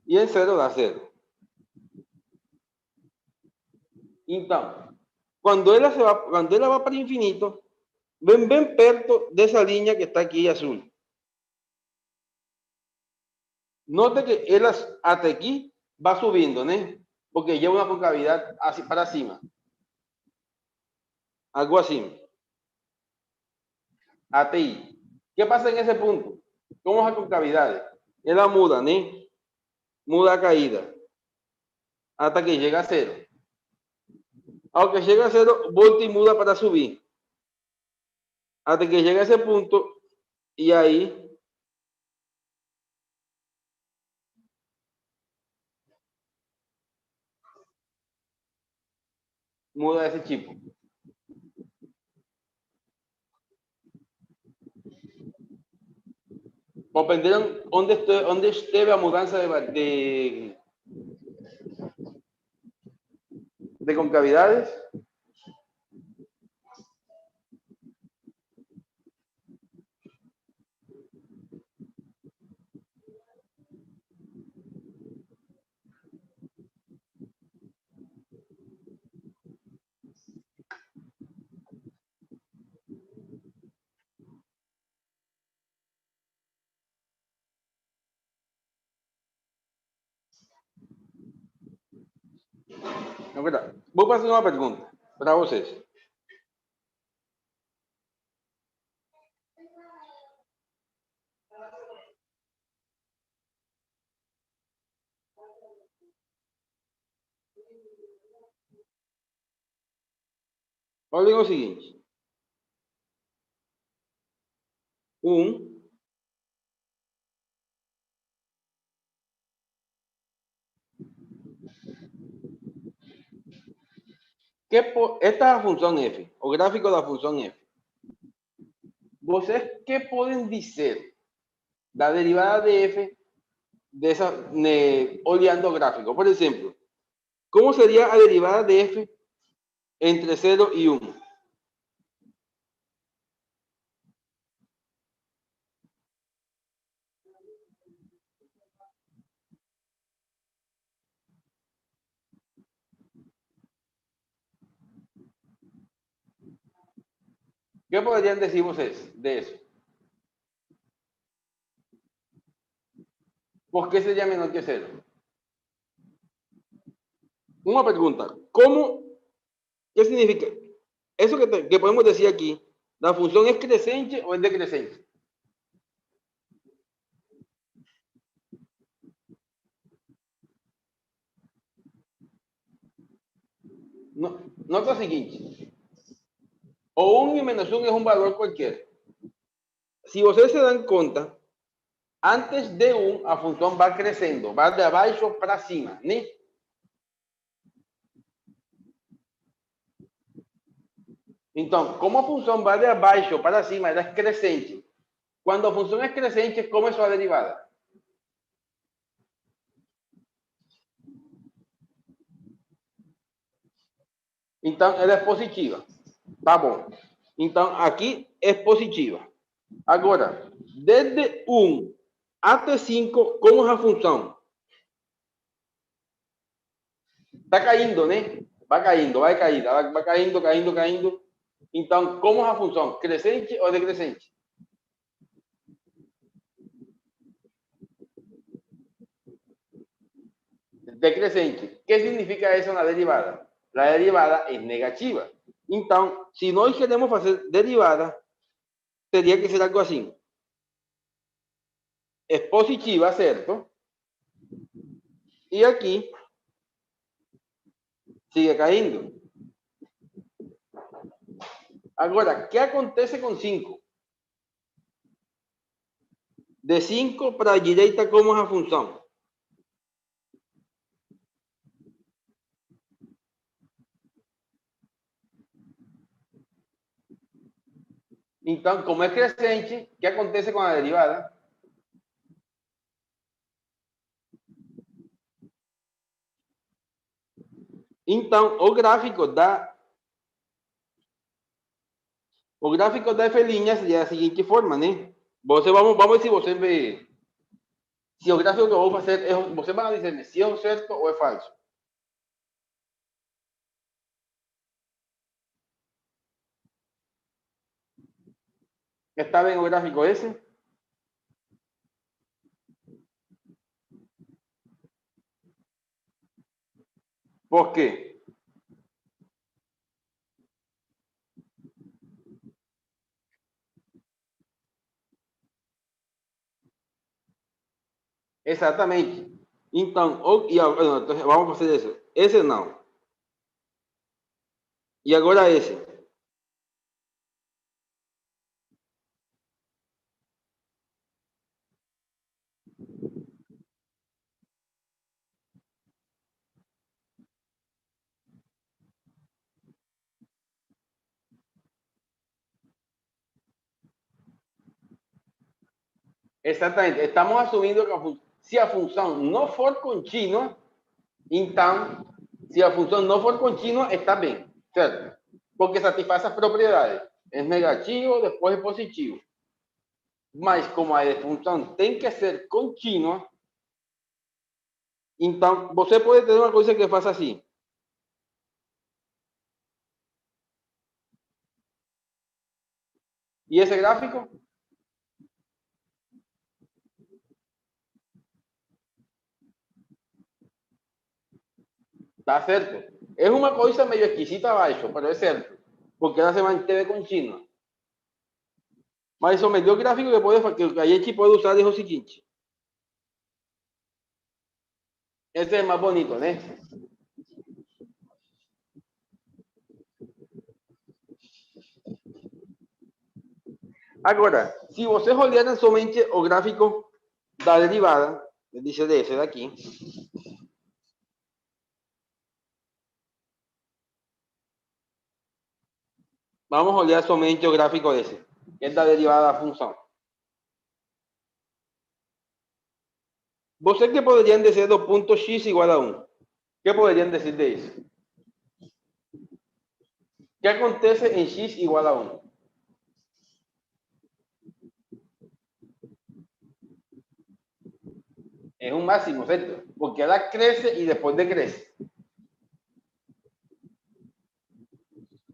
E em zero dá 0. Então, quando ela vai para infinito, vem bem perto dessa linha que está aqui azul. Note que elas até aqui va subindo, né? Porque lleva uma concavidade assim para cima. Algo assim. Até aí. ¿Qué pasa en ese punto? ¿Cómo es la concavidad? Ela muda, né? Muda a caída. Hasta que llega a cero. Aunque llega a cero, volta y muda para subir. Hasta que llega a ese punto y ahí muda ese tipo. ¿Comprenderon dónde esteve a mudanza de concavidades? Agora, vou fazer uma pergunta para vocês. Olhem o seguinte. Esta é a função f, o gráfico da função f. Vocês que podem dizer da derivada de f olhando o gráfico? Por exemplo, como seria a derivada de f entre 0 e 1? ¿Qué podrían decir ustedes de eso? ¿Por qué sería menor que 0? Una pregunta. ¿Cómo? ¿Qué significa? Eso que podemos decir aquí, ¿la función es creciente o es decreciente? No, nota seguinte. O 1 y menos 1 es un valor cualquiera. Si ustedes se dan cuenta, antes de 1, a función va creciendo, va de abajo para cima, ¿no? Entonces, como a función va de abajo para cima, ela es crescente. Cuando a función es crescente, como é sua derivada? Então, ela é positiva. Tá bom. Então, aqui é positiva. Agora, desde 1 até 5, como é a função? Está caindo, né? Vai caindo, vai cair, vai caindo, caindo, caindo. Então, como é a função? Crescente ou decrescente? Decrescente. O que significa isso na derivada? A derivada é negativa. Então, se nós queremos fazer derivada, teria que ser algo assim. É positiva, certo? E aqui sigue caindo. Agora, o que acontece com 5? De 5 para a direita, como é a função? Então, como é crescente, o que acontece com a derivada? Então, o gráfico da F' seria da seguinte forma, né? Vamos ver se você vê. Se o gráfico que eu vou fazer, você vai dizer se é certo ou é falso. ¿Está bien el gráfico ese? ¿Por qué? Exatamente. Entonces vamos a hacer eso. Ese no. Y ahora ese. Exatamente. Estamos asumindo que se a função não for contínua, então, se a função não for contínua, está bem, certo? Porque satisfaz as propriedades. É negativo, depois é positivo. Mas como a função tem que ser contínua, então você pode ter uma coisa que faça assim. E esse gráfico? Está certo. É uma coisa meio esquisita abaixo, mas é certo. Porque ela se manteve contínua. Mas o melhor gráfico que a gente pode usar é o seguinte. Esse é mais bonito, né? Agora, se vocês olharem somente o gráfico da derivada, dice desse daqui, vamos olhar somente o gráfico desse, que é da derivada da função. Vocês que poderiam dizer do ponto x igual a 1? Que poderiam dizer disso? O que acontece em x igual a 1? É um máximo, certo? Porque ela cresce e depois decresce.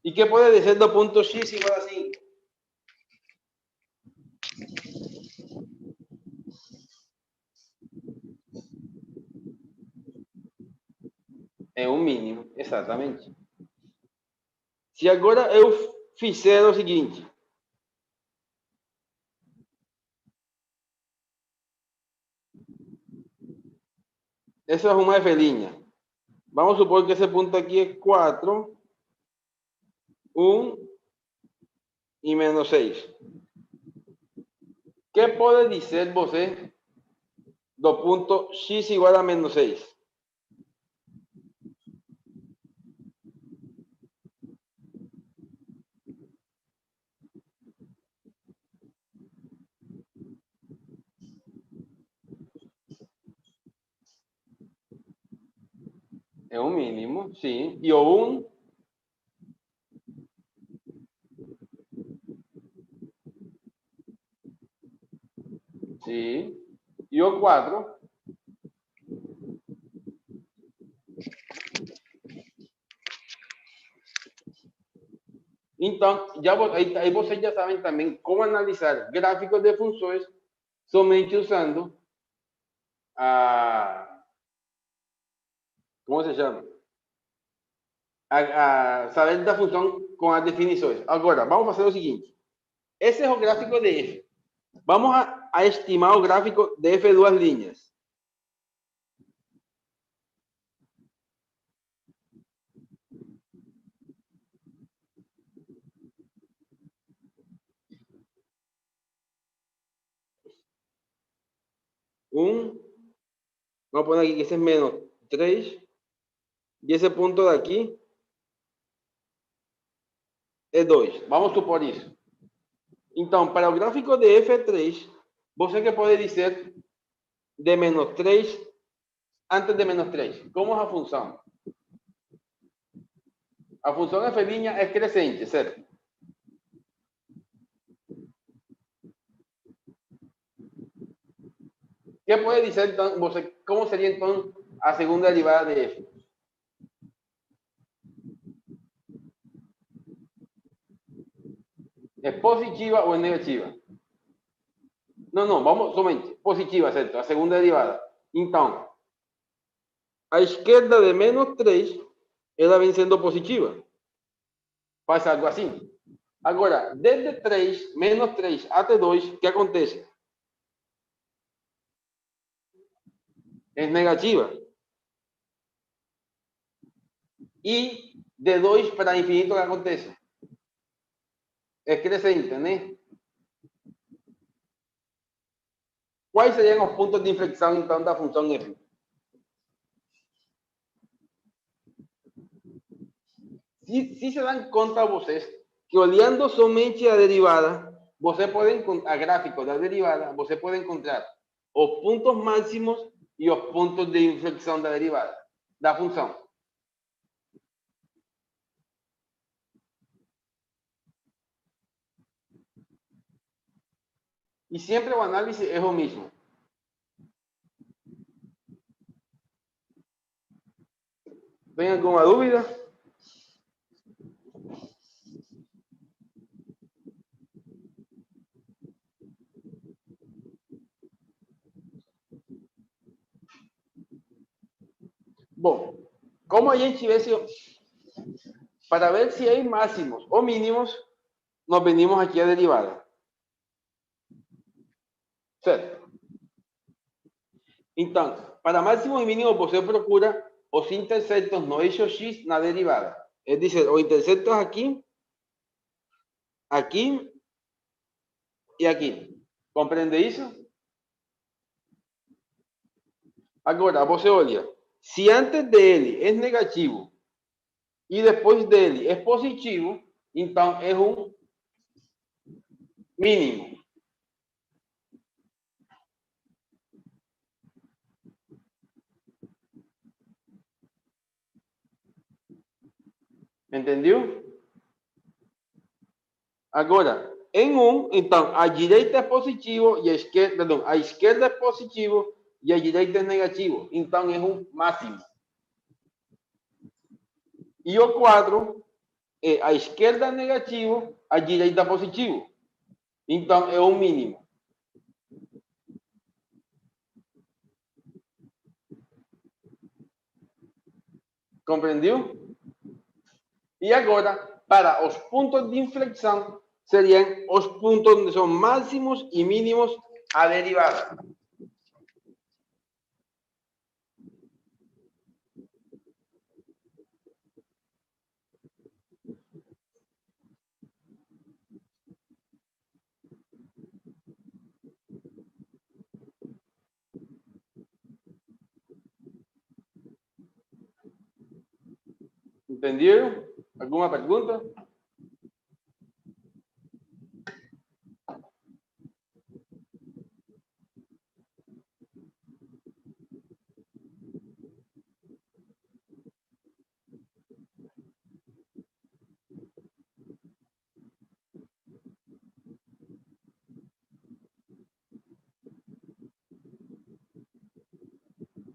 E que pode dizer do ponto x igual a 5? É um mínimo, exatamente. Se agora eu fizer o seguinte. Essa é uma F'. Vamos supor que esse ponto aqui é 4, 1 e menos 6. Que pode dizer você do ponto x igual a menos 6? É um mínimo, sim. E o 1? Sim. E o 4? Então, aí vocês já sabem também como analisar gráficos de funções somente usando a... Como se chama? Saber da função com as definições. Agora, vamos fazer o seguinte. Esse é o gráfico de F. Vamos a estimar o gráfico de F duas linhas. Vamos a poner aquí que ese es menos 3. Y ese punto de aquí es 2. Vamos a suponer eso. Entonces, para el gráfico de F3, você que pode dizer de menos 3 antes de menos 3. ¿Cómo es la función? La función F' es crescente, ¿cierto? ¿Qué puede decir entonces? ¿Cómo sería entonces la segunda derivada de F? ¿Es positiva o es negativa? No, vamos somente. Positiva, ¿cierto? La segunda derivada. Entonces, a izquierda de menos 3, ela vem sendo positiva. Faz algo assim. Agora, desde 3, menos 3 até 2, o que acontece? É negativa. E de 2 para infinito, o que acontece? É crescente, né? Quais seriam os pontos de inflexão, então, da função f? Se se dan conta vocês que olhando somente a derivada, você pode encontrar, a gráfico da derivada, você pode encontrar os pontos máximos e os pontos de inflexão da derivada, da função. E sempre o análise é o mesmo. Tem alguma dúvida? Bom, como a gente vê, para ver se hay máximos ou mínimos, nos venimos aqui a derivada. Certo? Então, para máximos e mínimos, você procura os interceptos no eixo X na derivada. É dizer, os interceptos aqui, aqui e aqui. Compreende isso? Agora, você olha. Se antes dele é negativo e depois dele é positivo, então é um mínimo. Entendeu? Agora, em então, a direita é positivo e a esquerda, perdão, a esquerda é positivo e a direita é negativo. Então, é um máximo. E o quadro é a esquerda negativo, a direita positivo. Então, é um mínimo. Comprendeu? E agora, para os pontos de inflexão, seriam os pontos onde são máximos e mínimos a derivada. Entenderam? Alguma pergunta?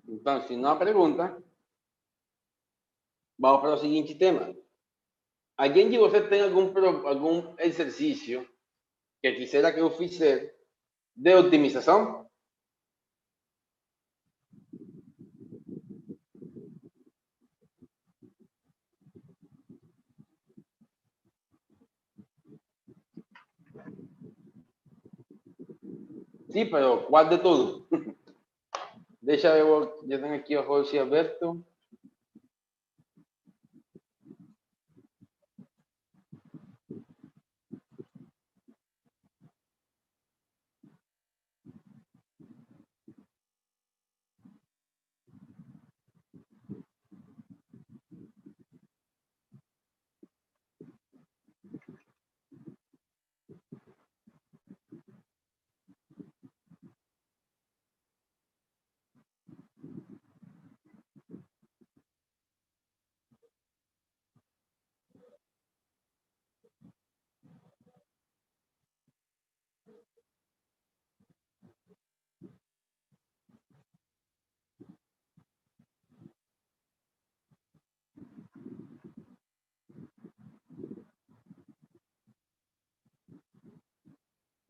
Então, se não há pergunta, vamos para o seguinte tema. Alguém de vocês tem algum exercício que quisera que eu fizesse de otimização? Sim, pero ¿cuál de todos? Deixa eu tenho aqui o José aberto.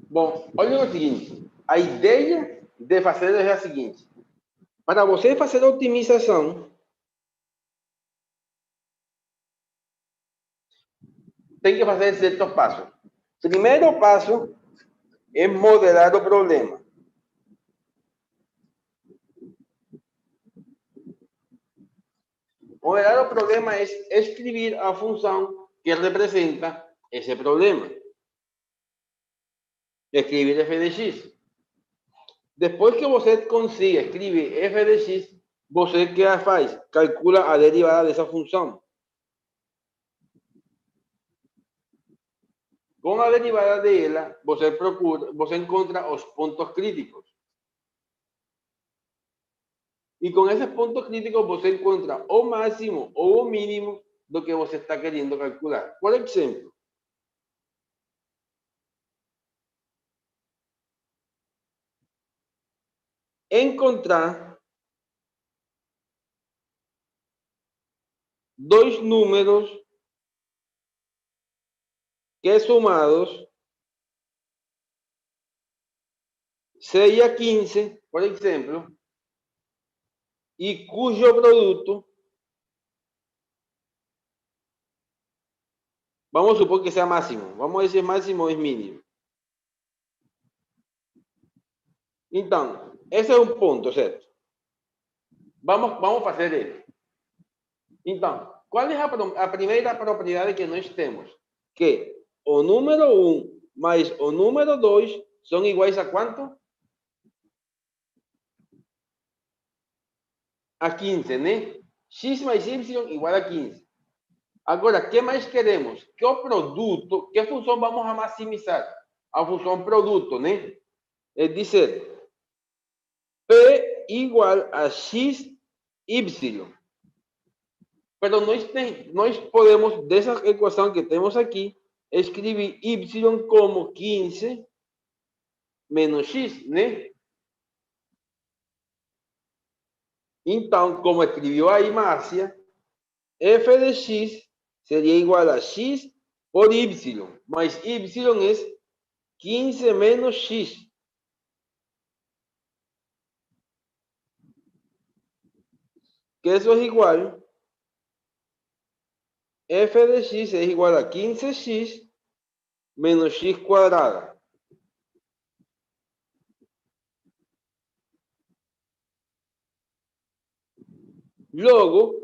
Bom, olha o seguinte. A ideia de fazer é a seguinte. Para você fazer a otimização, tem que fazer certos passos. Primeiro passo é modelar o problema. Modelar o problema é escrever a função que representa esse problema. Escrever f de x. Depois que você consiga escrever f de x, você que faz? Calcula a derivada dessa função. Com a derivada dela, você encontra os pontos críticos. E com esses pontos críticos, você encontra o máximo ou o mínimo do que você está querendo calcular. Por exemplo, encontrar dois números que somados seja 15, por exemplo, e cujo produto, vamos supor que sea máximo, vamos dizer máximo é mínimo. Então, esse é um ponto, certo? Vamos fazer ele. Então, qual é a primeira propriedade que nós temos? Que o número 1 mais o número 2 são iguais a quanto? A 15, né? X mais Y igual a 15. Agora, o que mais queremos? Que o produto, que função vamos a maximizar? A função produto, né? É dizer, P igual a XY. Pero nós podemos, dessa equação que temos aqui, escrever Y como 15 menos X, né? Então, como escreveu aí Márcia, f de x seria igual a x por y, mas y é 15 menos x. Que isso é igual f de x es igual a 15x menos x cuadrada. Luego,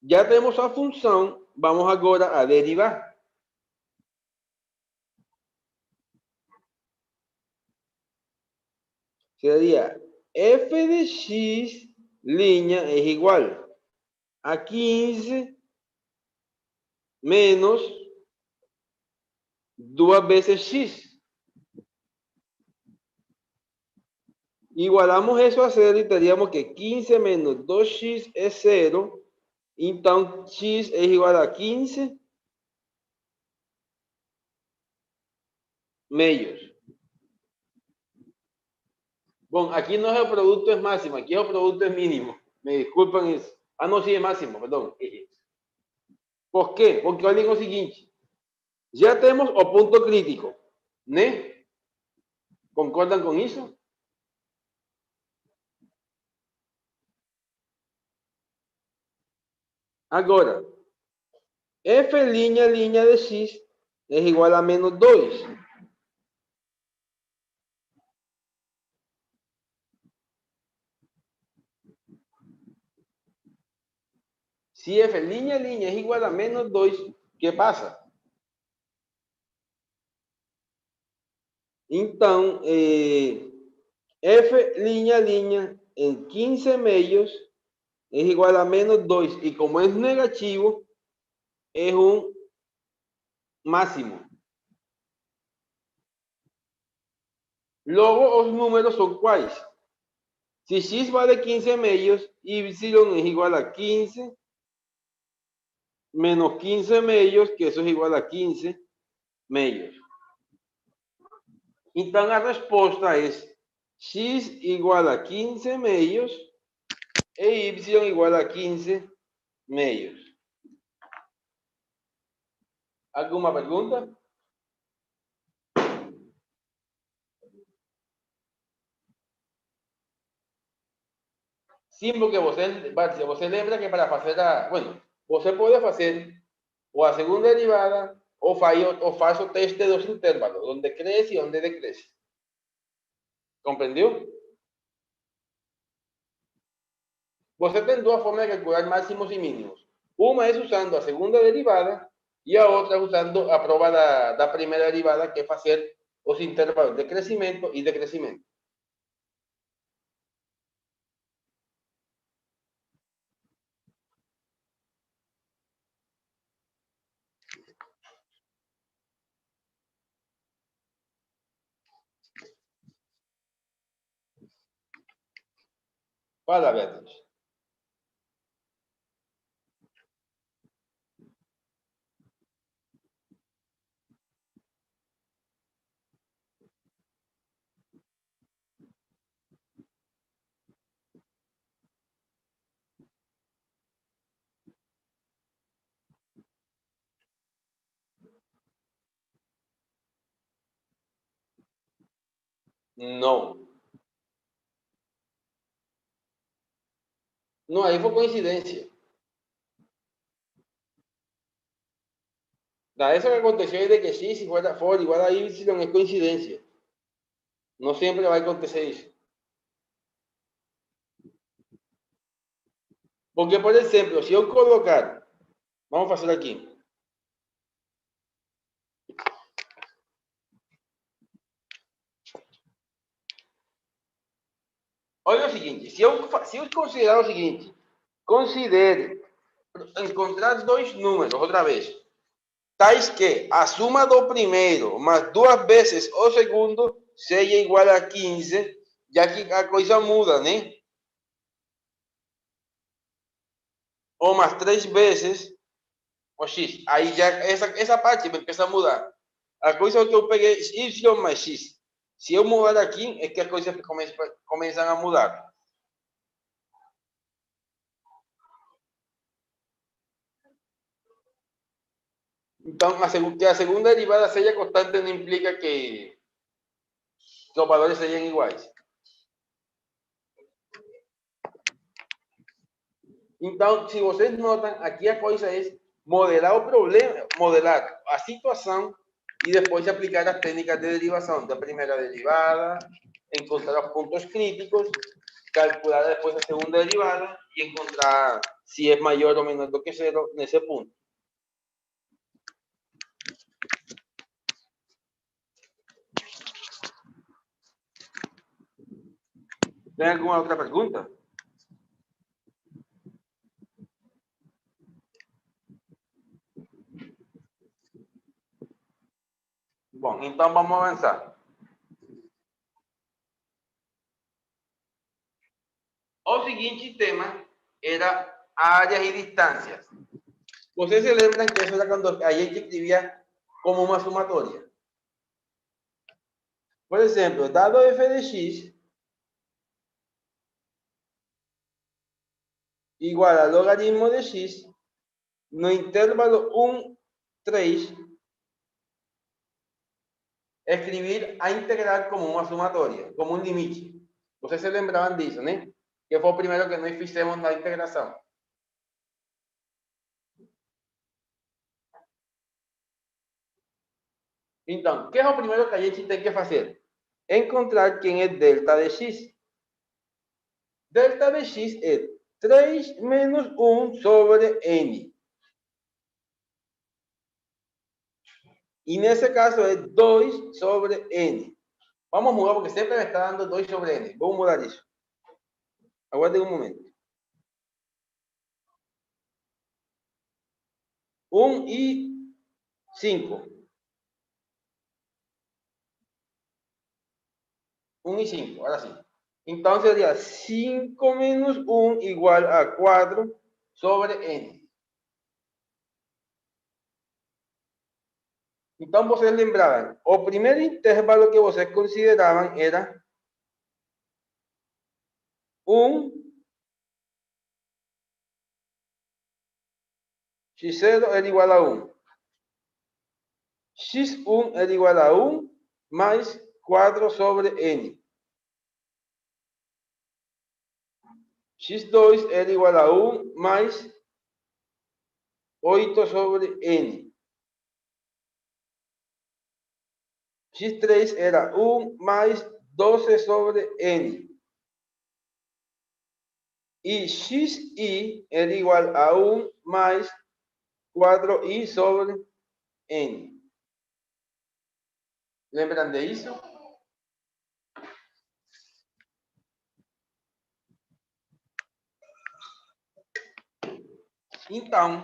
ya tenemos a función, vamos agora a derivar. Sería f de x línea es igual a 15 menos 2 veces x. Igualamos eso a 0 y tendríamos que 15 menos 2x es 0. Entonces, x es igual a 15 medios. Bueno, aquí no es el producto es máximo, aquí el producto es mínimo. Me disculpan eso. Ah, no, sí es máximo, perdón. ¿Por qué? Porque olhem o seguinte. Já temos o ponto crítico, né? Concordam com isso? Agora, f' de x é igual a menos 2. Se f' é igual a menos 2, que passa? Então, f' em 15 meios é igual a menos 2. E como é negativo, é um máximo. Logo, os números são quais? Si x vale 15 medios, y es igual a 15 menos 15 medios, que eso es igual a 15 medios. Entonces la respuesta es x igual a 15 medios e y igual a 15 medios. ¿Alguna pregunta? Sim, porque você lembra que para fazer a... Bueno, você pode fazer ou a segunda derivada ou faz o teste dos intervalos, onde cresce e onde decresce. Compreendeu? Você tem duas formas de calcular máximos e mínimos. Uma é usando a segunda derivada e a outra usando a prova da primeira derivada, que é fazer os intervalos de crescimento e decrescimento. Fala, Beatriz. Não. Não, aí foi coincidência. Eso que aconteció es de que sí, si fuera for igual a y es coincidencia. No siempre va a acontecer eso. Porque, por ejemplo, si yo colocar, vamos a hacer aquí. Olha o seguinte, se eu considerar o seguinte, considere encontrar dois números, outra vez, tais que a suma do primeiro mais 2 vezes o segundo seja igual a 15, já que a coisa muda, né? Ou mais 3 vezes o x. Aí já essa parte começa a mudar. A coisa que eu peguei y mais x. Se eu mudar aqui, é que as coisas começam a mudar. Então, que a segunda derivada seja constante não implica que os valores sejam iguais. Então, se vocês notam, aqui a coisa é modelar o problema, modelar a situação e depois aplicar as técnicas de derivação da primeira derivada, encontrar os pontos críticos, calcular depois a segunda derivada e encontrar se é maior ou menor do que zero nesse ponto. Tem alguma outra pergunta? Bom, então vamos avançar. O seguinte tema era áreas e distâncias. Vocês se lembram que eso era cuando a gente escribía como uma somatória. Por exemplo, dado f de x igual a logaritmo de x no intervalo 1, 3, escribir a integral como uma somatória, como um limite. Vocês se lembravam disso, né? Que foi o primeiro que nós fizemos na integração. Então, o que é o primeiro que a gente tem que fazer? Encontrar quem é delta de x. Delta de x é 3 menos 1 sobre n. E nesse caso é 2 sobre n. Vamos mudar porque sempre me está dando 2 sobre n. Vamos mudar isso. Aguardem um momento. 1 e 5. 1 e 5, ahora sí. Então seria 5 menos 1 igual a 4 sobre n. Então vocês lembravam, o primeiro intervalo que vocês consideravam era 1, x0 era igual a 1. x1 era igual a 1 mais 4 sobre n. x2 era igual a 1 mais 8 sobre n. x3 era 1 mais 12 sobre n. Y xi era igual a 1 más 4i sobre n. ¿Lembran de eso? Então,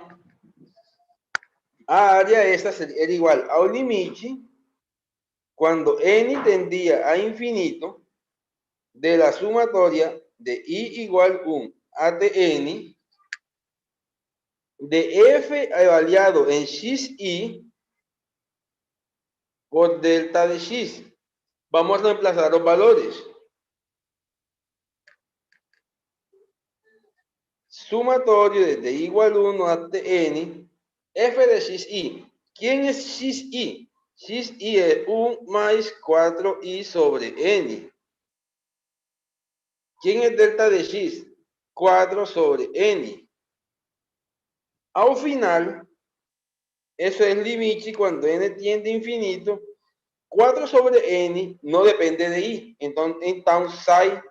a área essa era igual ao limite quando n tendía a infinito de la sumatoria de i igual 1 a tn de f avaliado en xi por delta de x. Vamos a reemplazar los valores. Sumatorio desde i igual 1 a tn, f de xi. ¿Quién es xi? Xi es 1 más 4i sobre n. ¿Quién es delta de x? 4 sobre n. Al final, eso es limite cuando n tiende a infinito. 4 sobre n no depende de i. Entonces sai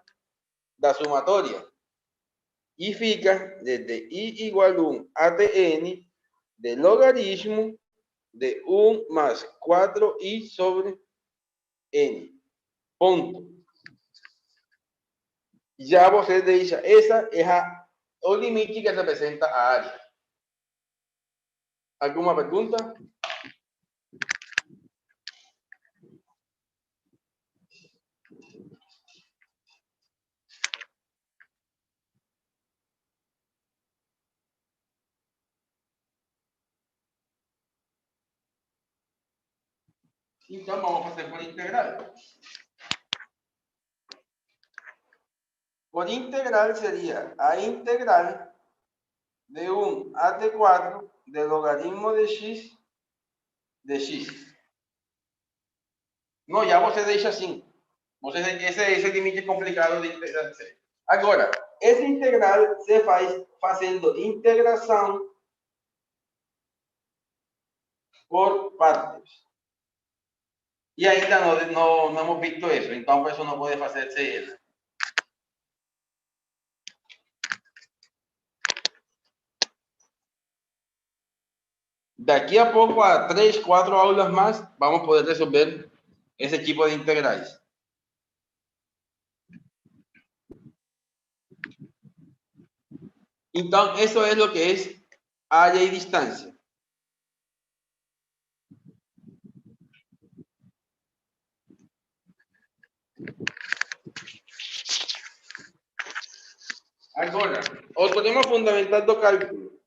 da sumatoria. Y fica desde i igual 1 a tn de logaritmo de 1 más 4i sobre n. Ponto. Já você deixa, essa é o limite que representa a área. Alguma pergunta? Então, vamos fazer por integral. Por integral sería a integral de 1 a t4 del logaritmo de x de x. No, ya você deixa assim. Esse limite complicado de integrar. Agora, esse integral se faz fazendo integração por partes. Y ainda no hemos visto eso, entonces eso no puede hacerse. De aquí a poco, a 3, 4 aulas más, vamos a poder resolver ese tipo de integrales. Entonces, eso es lo que es área y distancia. Agora, o teorema fundamental do cálculo.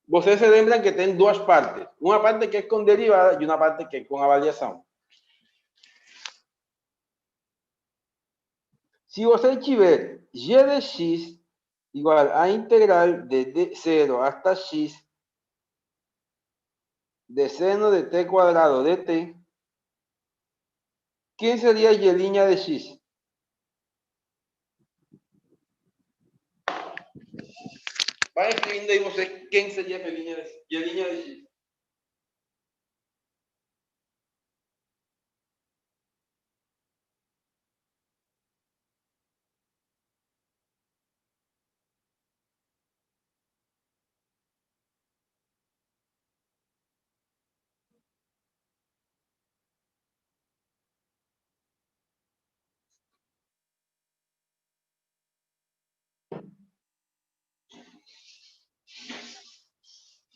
Vocês se lembram que tem duas partes. Uma parte que é com derivada e uma parte que é com avaliação. Se você tiver g de x igual a integral de 0 hasta x de seno de t cuadrado de t, ¿qué sería y' de x? Vai escrevendo aí você quem seria y' de x.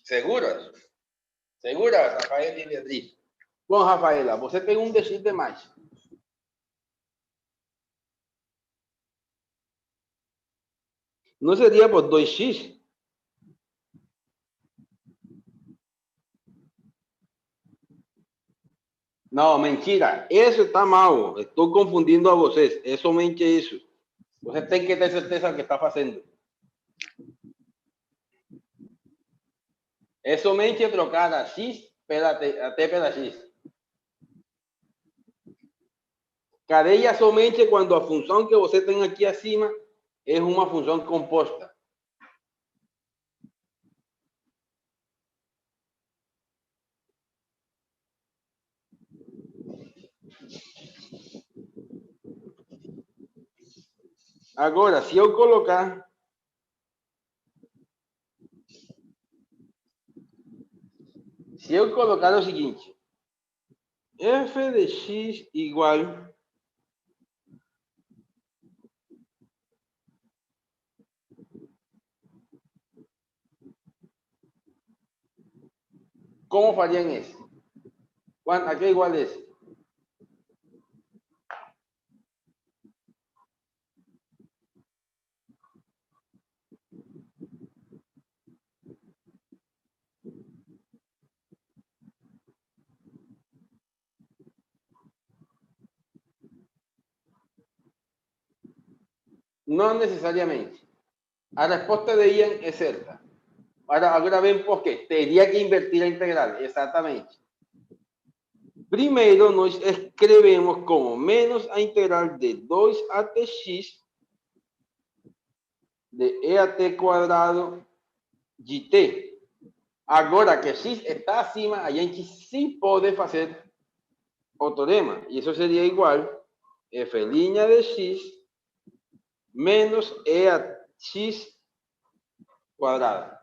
Seguras? Seguras, Rafael e Beatriz? Bom, Rafaela, você tem um dx de mais. Não seria por 2x? Não, mentira. Isso está mal. Estou confundindo a vocês. É somente isso. Você tem que ter certeza do que está fazendo. É somente trocar a x pela t pela x. Cadeia somente quando a função que você tem aqui acima é uma função composta. Agora, se eu colocar o seguinte, f de x igual ¿cómo farían eso? ¿A qué igual es? Não necessariamente. A resposta de Ian é certa. Agora vem por quê? Teria que invertir a integral. Exatamente. Primeiro, nós escrevemos como menos a integral de 2 até x de e a t quadrado de t. Agora que x está acima, a gente sim pode fazer o teorema. E isso seria igual f' de x menos e a x quadrado.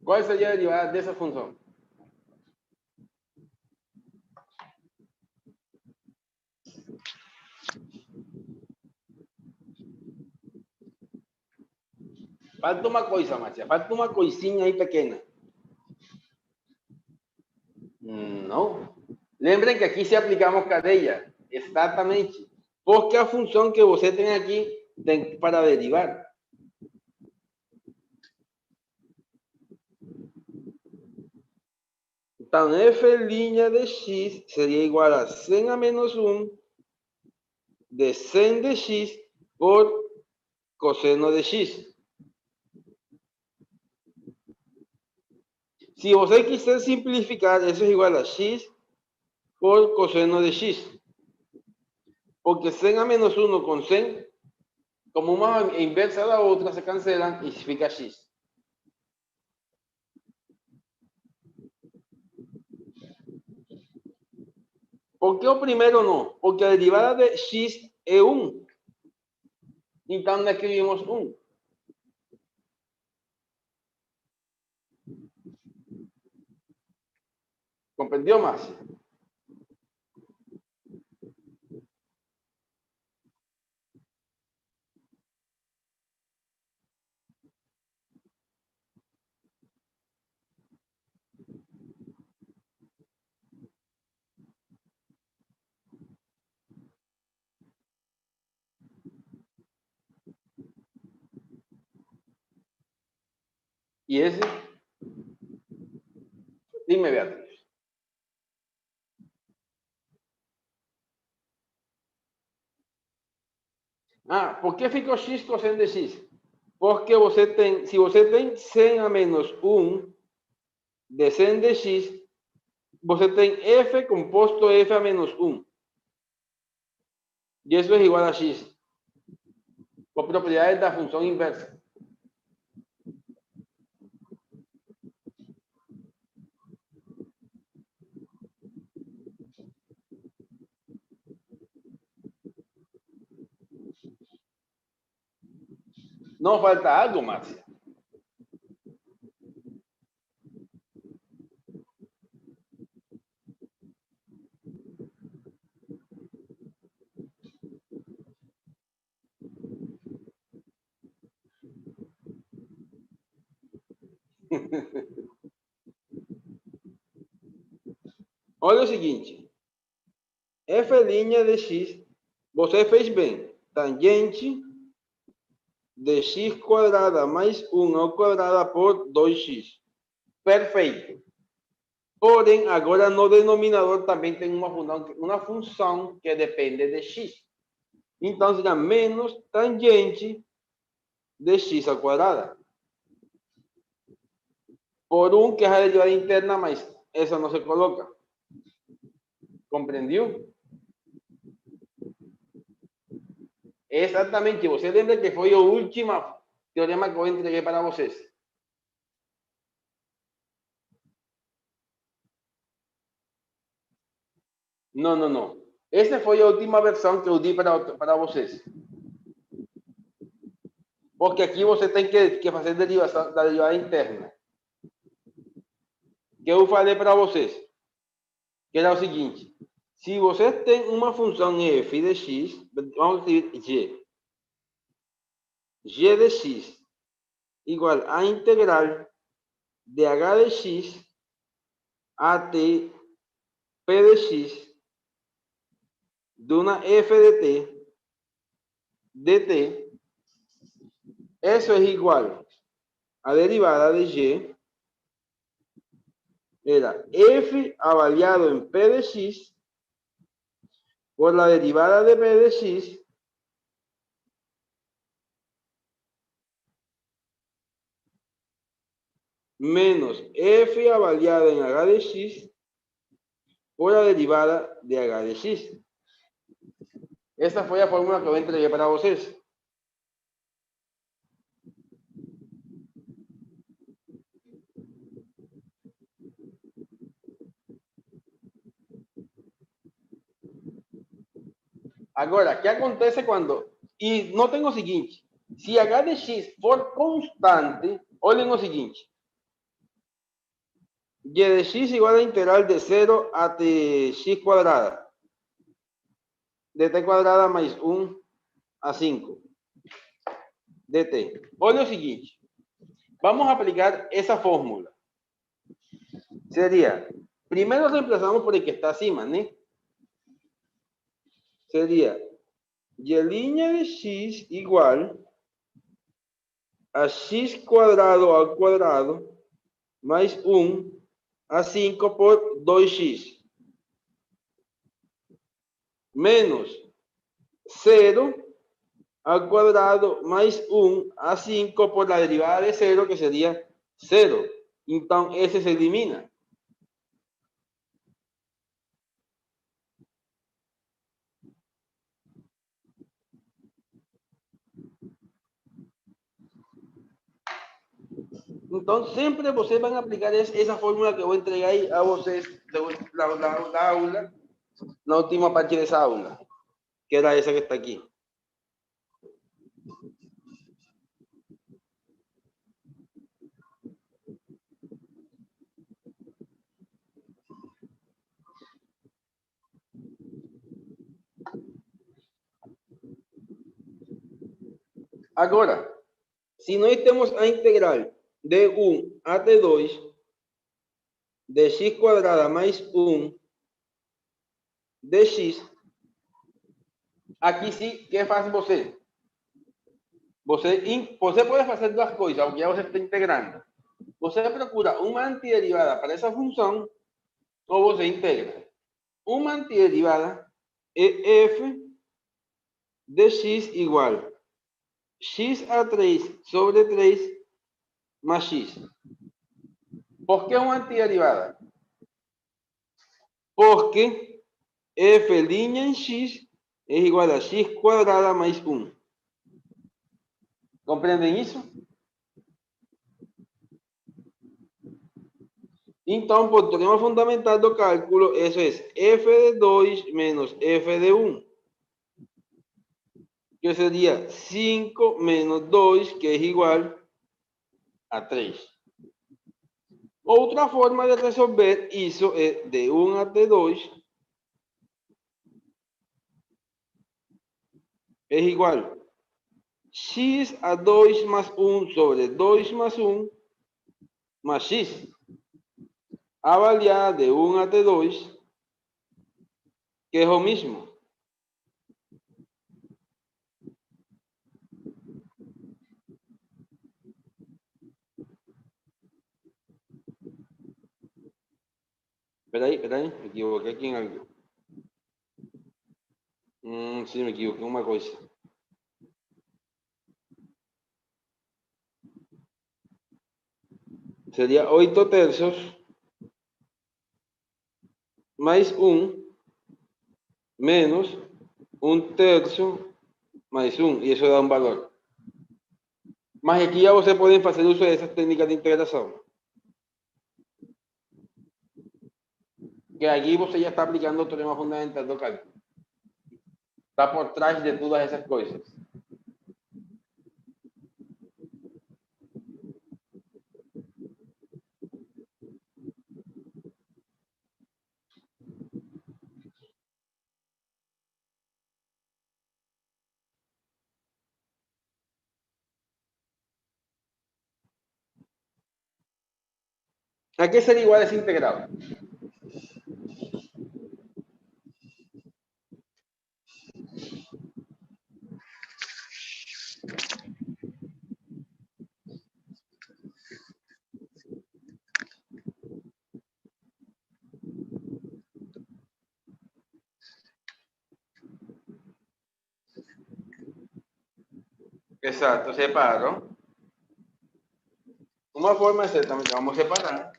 Qual seria a derivada dessa função? Falta uma coisa, Márcia. Falta uma coisinha aí pequena. Não. Lembrem que aqui se aplicamos cadeia. Exatamente. Porque a função que você tem aqui tem para derivar. tan f línea de x sería igual a sen a menos 1 de sen de x por coseno de x. Si usted quiser simplificar, eso es igual a x por coseno de x. Porque sen a menos 1 con sen, como una inversa a la otra, se cancelan y significa x. ¿Por qué o primero no? Porque la derivada de x es 1. Entonces escribimos 1. ¿Comprendió más? ¿Y ese? Dime, Beatriz. ¿Por qué fico x coseno de x? Porque si você tem sen a menos 1 de sen de x, você tem f composto f a menos 1. Y eso es igual a x. Por propiedades de la función inversa. No falta algo, Marcia. Olha o seguinte. F' de x, você fez bem. Tangente de x quadrada mais 1 ao quadrado por 2x. Perfeito. Porém, agora no denominador também tem uma função que depende de x. Então, será menos tangente de x ao quadrado. Por 1 que é a derivada interna, mas essa não se coloca. Compreendeu? Exatamente. Você lembra que foi o último teorema que eu entreguei para vocês? Não. Essa foi a última versão que eu di para vocês. Porque aqui você tem que fazer derivação da derivada interna. Que eu falei para vocês. Que era o seguinte. Se você tem uma função f de x, vamos escrever g. G de x igual a integral de h de x até p de x de una f de t dt, eso es igual a derivada de y, era f avaliado en p de x por la derivada de p de x menos f avaliado en h de x por la derivada de h de x. Esta fue la fórmula que yo entregué para vocês. Agora, ¿qué acontece cuando? Y no tengo o seguinte, se h de x for constante, olhem o seguinte, y de x igual a integral de 0 a t x cuadrada, de t cuadrada mais 1 a 5 dt. Olha o seguinte, vamos a aplicar esa fórmula. Sería, primero reemplazamos por el que está acima, ¿no? Sería y línea de x igual a x cuadrado al cuadrado más 1 a 5 por 2x. Menos 0 al cuadrado más 1 a 5 por la derivada de 0, que sería 0. Entonces, ese se elimina. Entonces, siempre ustedes van a aplicar esa fórmula que voy a entregar ahí a ustedes, la aula, la última parte de esa aula, que era esa que está aquí. Ahora, si nós temos a integral de 1 até 2 de x quadrada mais 1 de x, aqui sim, que faz você? Você pode fazer duas coisas, aunque já você está integrando. Você procura uma antiderivada para essa função, ou você integra. Uma antiderivada é f de x igual x a 3 sobre 3 más x. ¿Por qué una antiderivada? Porque f' en x es igual a x cuadrada más 1. ¿Comprenden eso? Entonces, por teorema fundamental do cálculo, eso es f de 2 menos f de 1. Que sería 5 menos 2, que es igual a 3. Otra forma de resolver eso es de 1 até 2 es igual x a 2 más 1 sobre 2 más 1 más x. Avaliada de 1 até 2, que es lo mismo. Espera ahí, me equivoqué aquí en algo. Sí, me equivoqué en una cosa. Sería 8 tercios más 1 menos 1 tercio más 1, y eso da un valor. Más aquí ya ustedes pueden hacer uso de esas técnicas de integración. Que allí usted ya está aplicando el teorema fundamental del cálculo. Está por detrás de todas esas cosas. ¿A qué sería igual ese integrado? Exacto, separo. Una forma es esta, vamos a separar.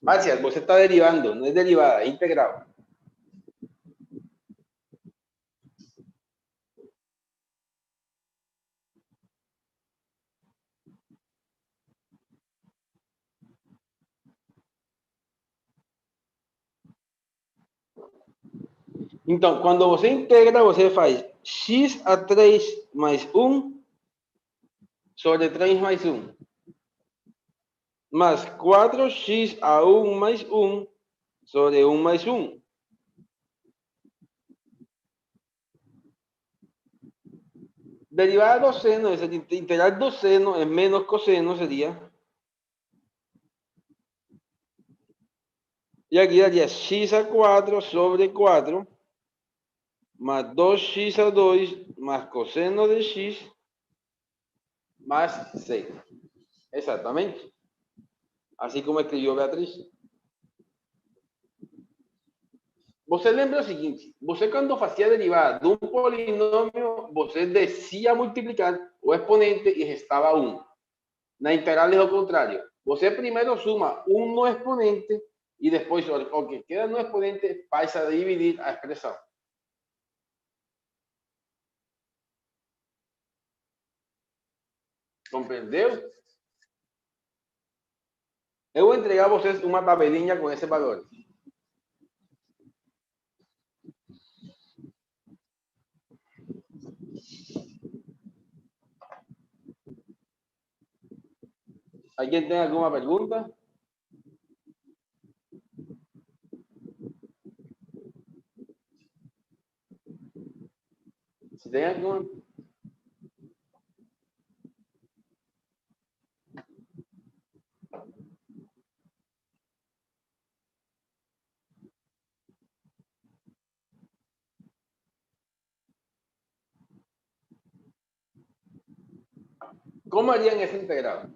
Gracias, vos está derivando, no es derivada, es integrado. Entonces, cuando você integra, você faz x a 3 más 1 sobre 3 más 1. Más 4x a 1 más 1 sobre 1 más 1. Derivada de seno, es decir, integral de seno es menos coseno, sería. Y aquí daría x a 4 sobre 4 más 2x a 2 más coseno de x más 6. Exactamente. Así como escribió Beatriz. Você lembra o seguinte, você quando fazia derivada de um polinômio, você descia a multiplicar o exponente e restava 1. Na integral é o contrário. Você primeiro suma 1 no exponente e depois o que queda no exponente passa a dividir a expressão. Compreendeu? Eu vou entregar a vocês uma tabelinha com esse valor. ¿Alguien tem alguma pergunta? Se tem alguma... ¿Cómo harían esa integral?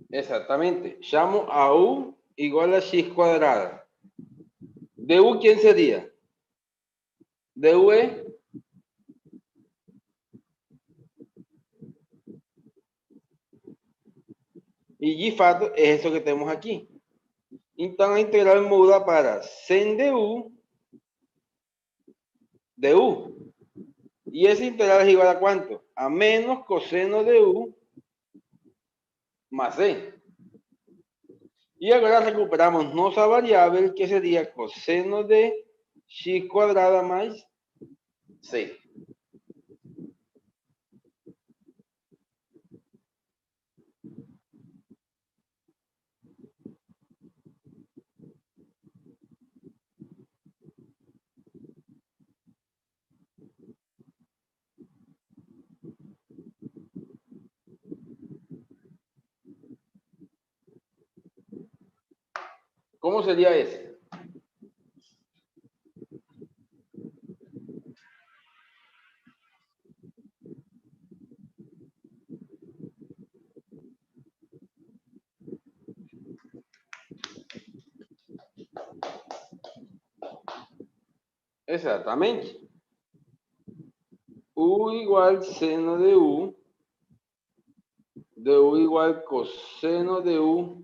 Exactamente. Llamo a U igual a X cuadrada. ¿De U quién sería? De U es y Y fato es eso que tenemos aquí. Então a integral muda para sen de U. Y esa integral es igual a ¿cuánto? A menos coseno de U más C. Y ahora recuperamos nuestra variable que sería coseno de X cuadrada más C. ¿Cómo sería ese? Exactamente. U igual seno de U igual coseno de U,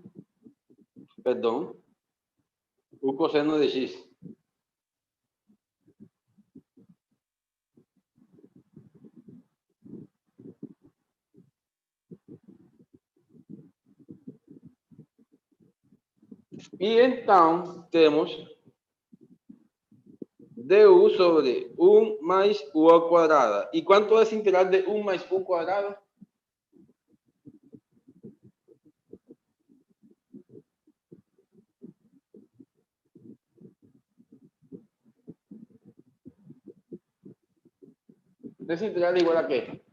perdón, U coseno de X. Y entonces tenemos du sobre 1 más U al cuadrada. ¿Y cuánto es integral de 1 más U cuadrada? ¿Es integral igual a qué?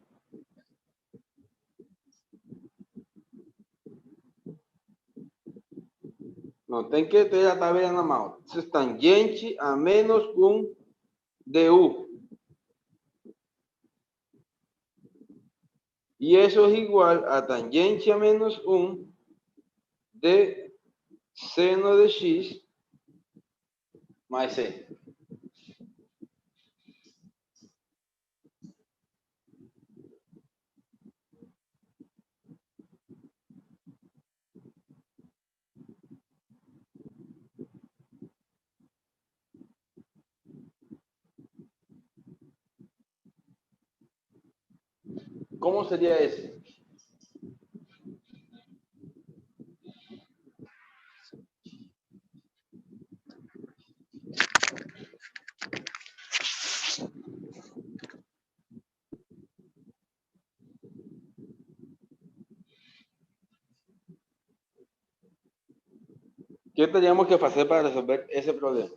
No, ten que tener la tabla en la mano. Eso es tangente a menos 1 de U. Y eso es igual a tangente a menos 1 de seno de X más C. ¿Cómo sería ese? ¿Qué teníamos que hacer para resolver ese problema?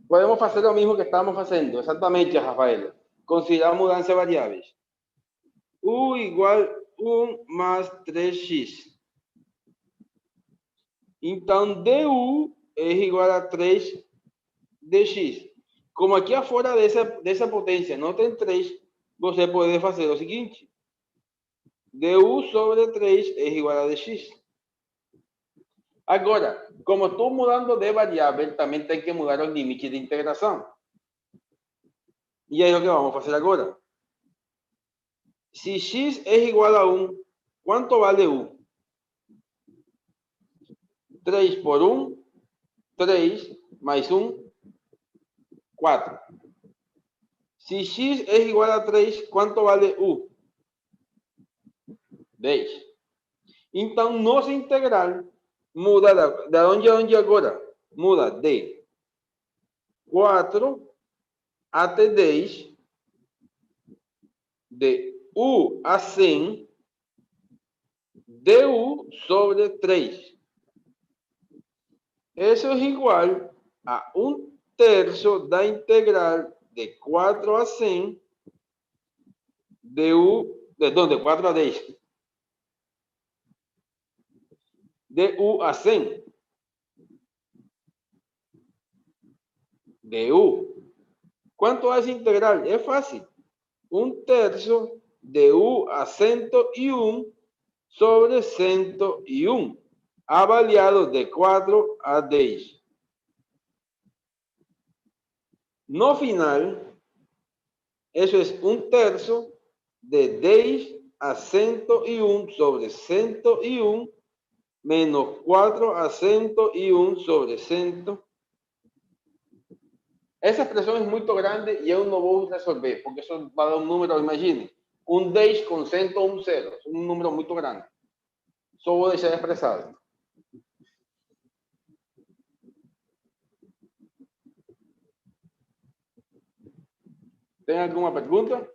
Podemos hacer lo mismo que estamos haciendo, exactamente, Rafael. Considerar mudança de variáveis. U igual 1 más 3x. Então, du es igual a 3 dx. Como aqui afora dessa potência não tem 3, você pode fazer o seguinte. Du sobre 3 é igual a dx. Agora, como estou mudando de variável, também tem que mudar os limites de integração. E é o que vamos fazer agora. Si x es igual a 1, ¿cuánto vale u? 3 por 1, 3 más 1, 4. Si x es igual a 3, ¿cuánto vale u? 10. Então, nossa integral muda de onde a onde agora? Muda de 4 até 10, de u a 100, du sobre 3. Eso es igual a 1/3 da integral de 4 a 100 de u, de 4 a 10. De u a 100. De u. ¿Cuánto hace integral? Es fácil. 1/3 de u a 101 sobre 101. Avaliado de 4 a 10. No final, eso es 1/3 de 10 a 101 sobre 101 menos 4 a 101 sobre 100. Essa expressão é muito grande e eu não vou resolver, porque isso vai dar um número, imagine, 10 com 101 zeros, um número muito grande. Só vou deixar expressado. Tem alguma pergunta?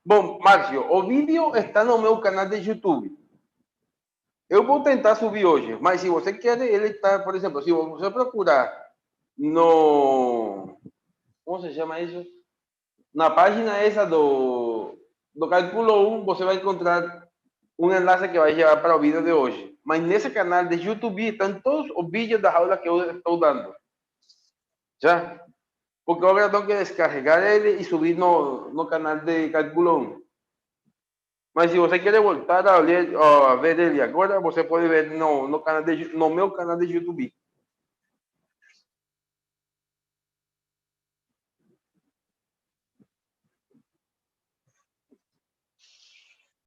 Bom, Márcio, o vídeo está no meu canal de YouTube. Eu vou tentar subir hoje, mas se você quer, ele está, por exemplo, se você procurar no... Como se chama isso? Na página essa do Cálculo 1, você vai encontrar um enlace que vai levar para o vídeo de hoje. Mas nesse canal de YouTube estão todos os vídeos das aulas que eu estou dando. Já? Porque agora tenho que descarregar ele e subir no canal de Cálculo 1. Mas se você quer voltar a ver ele agora, você pode ver no meu canal de YouTube.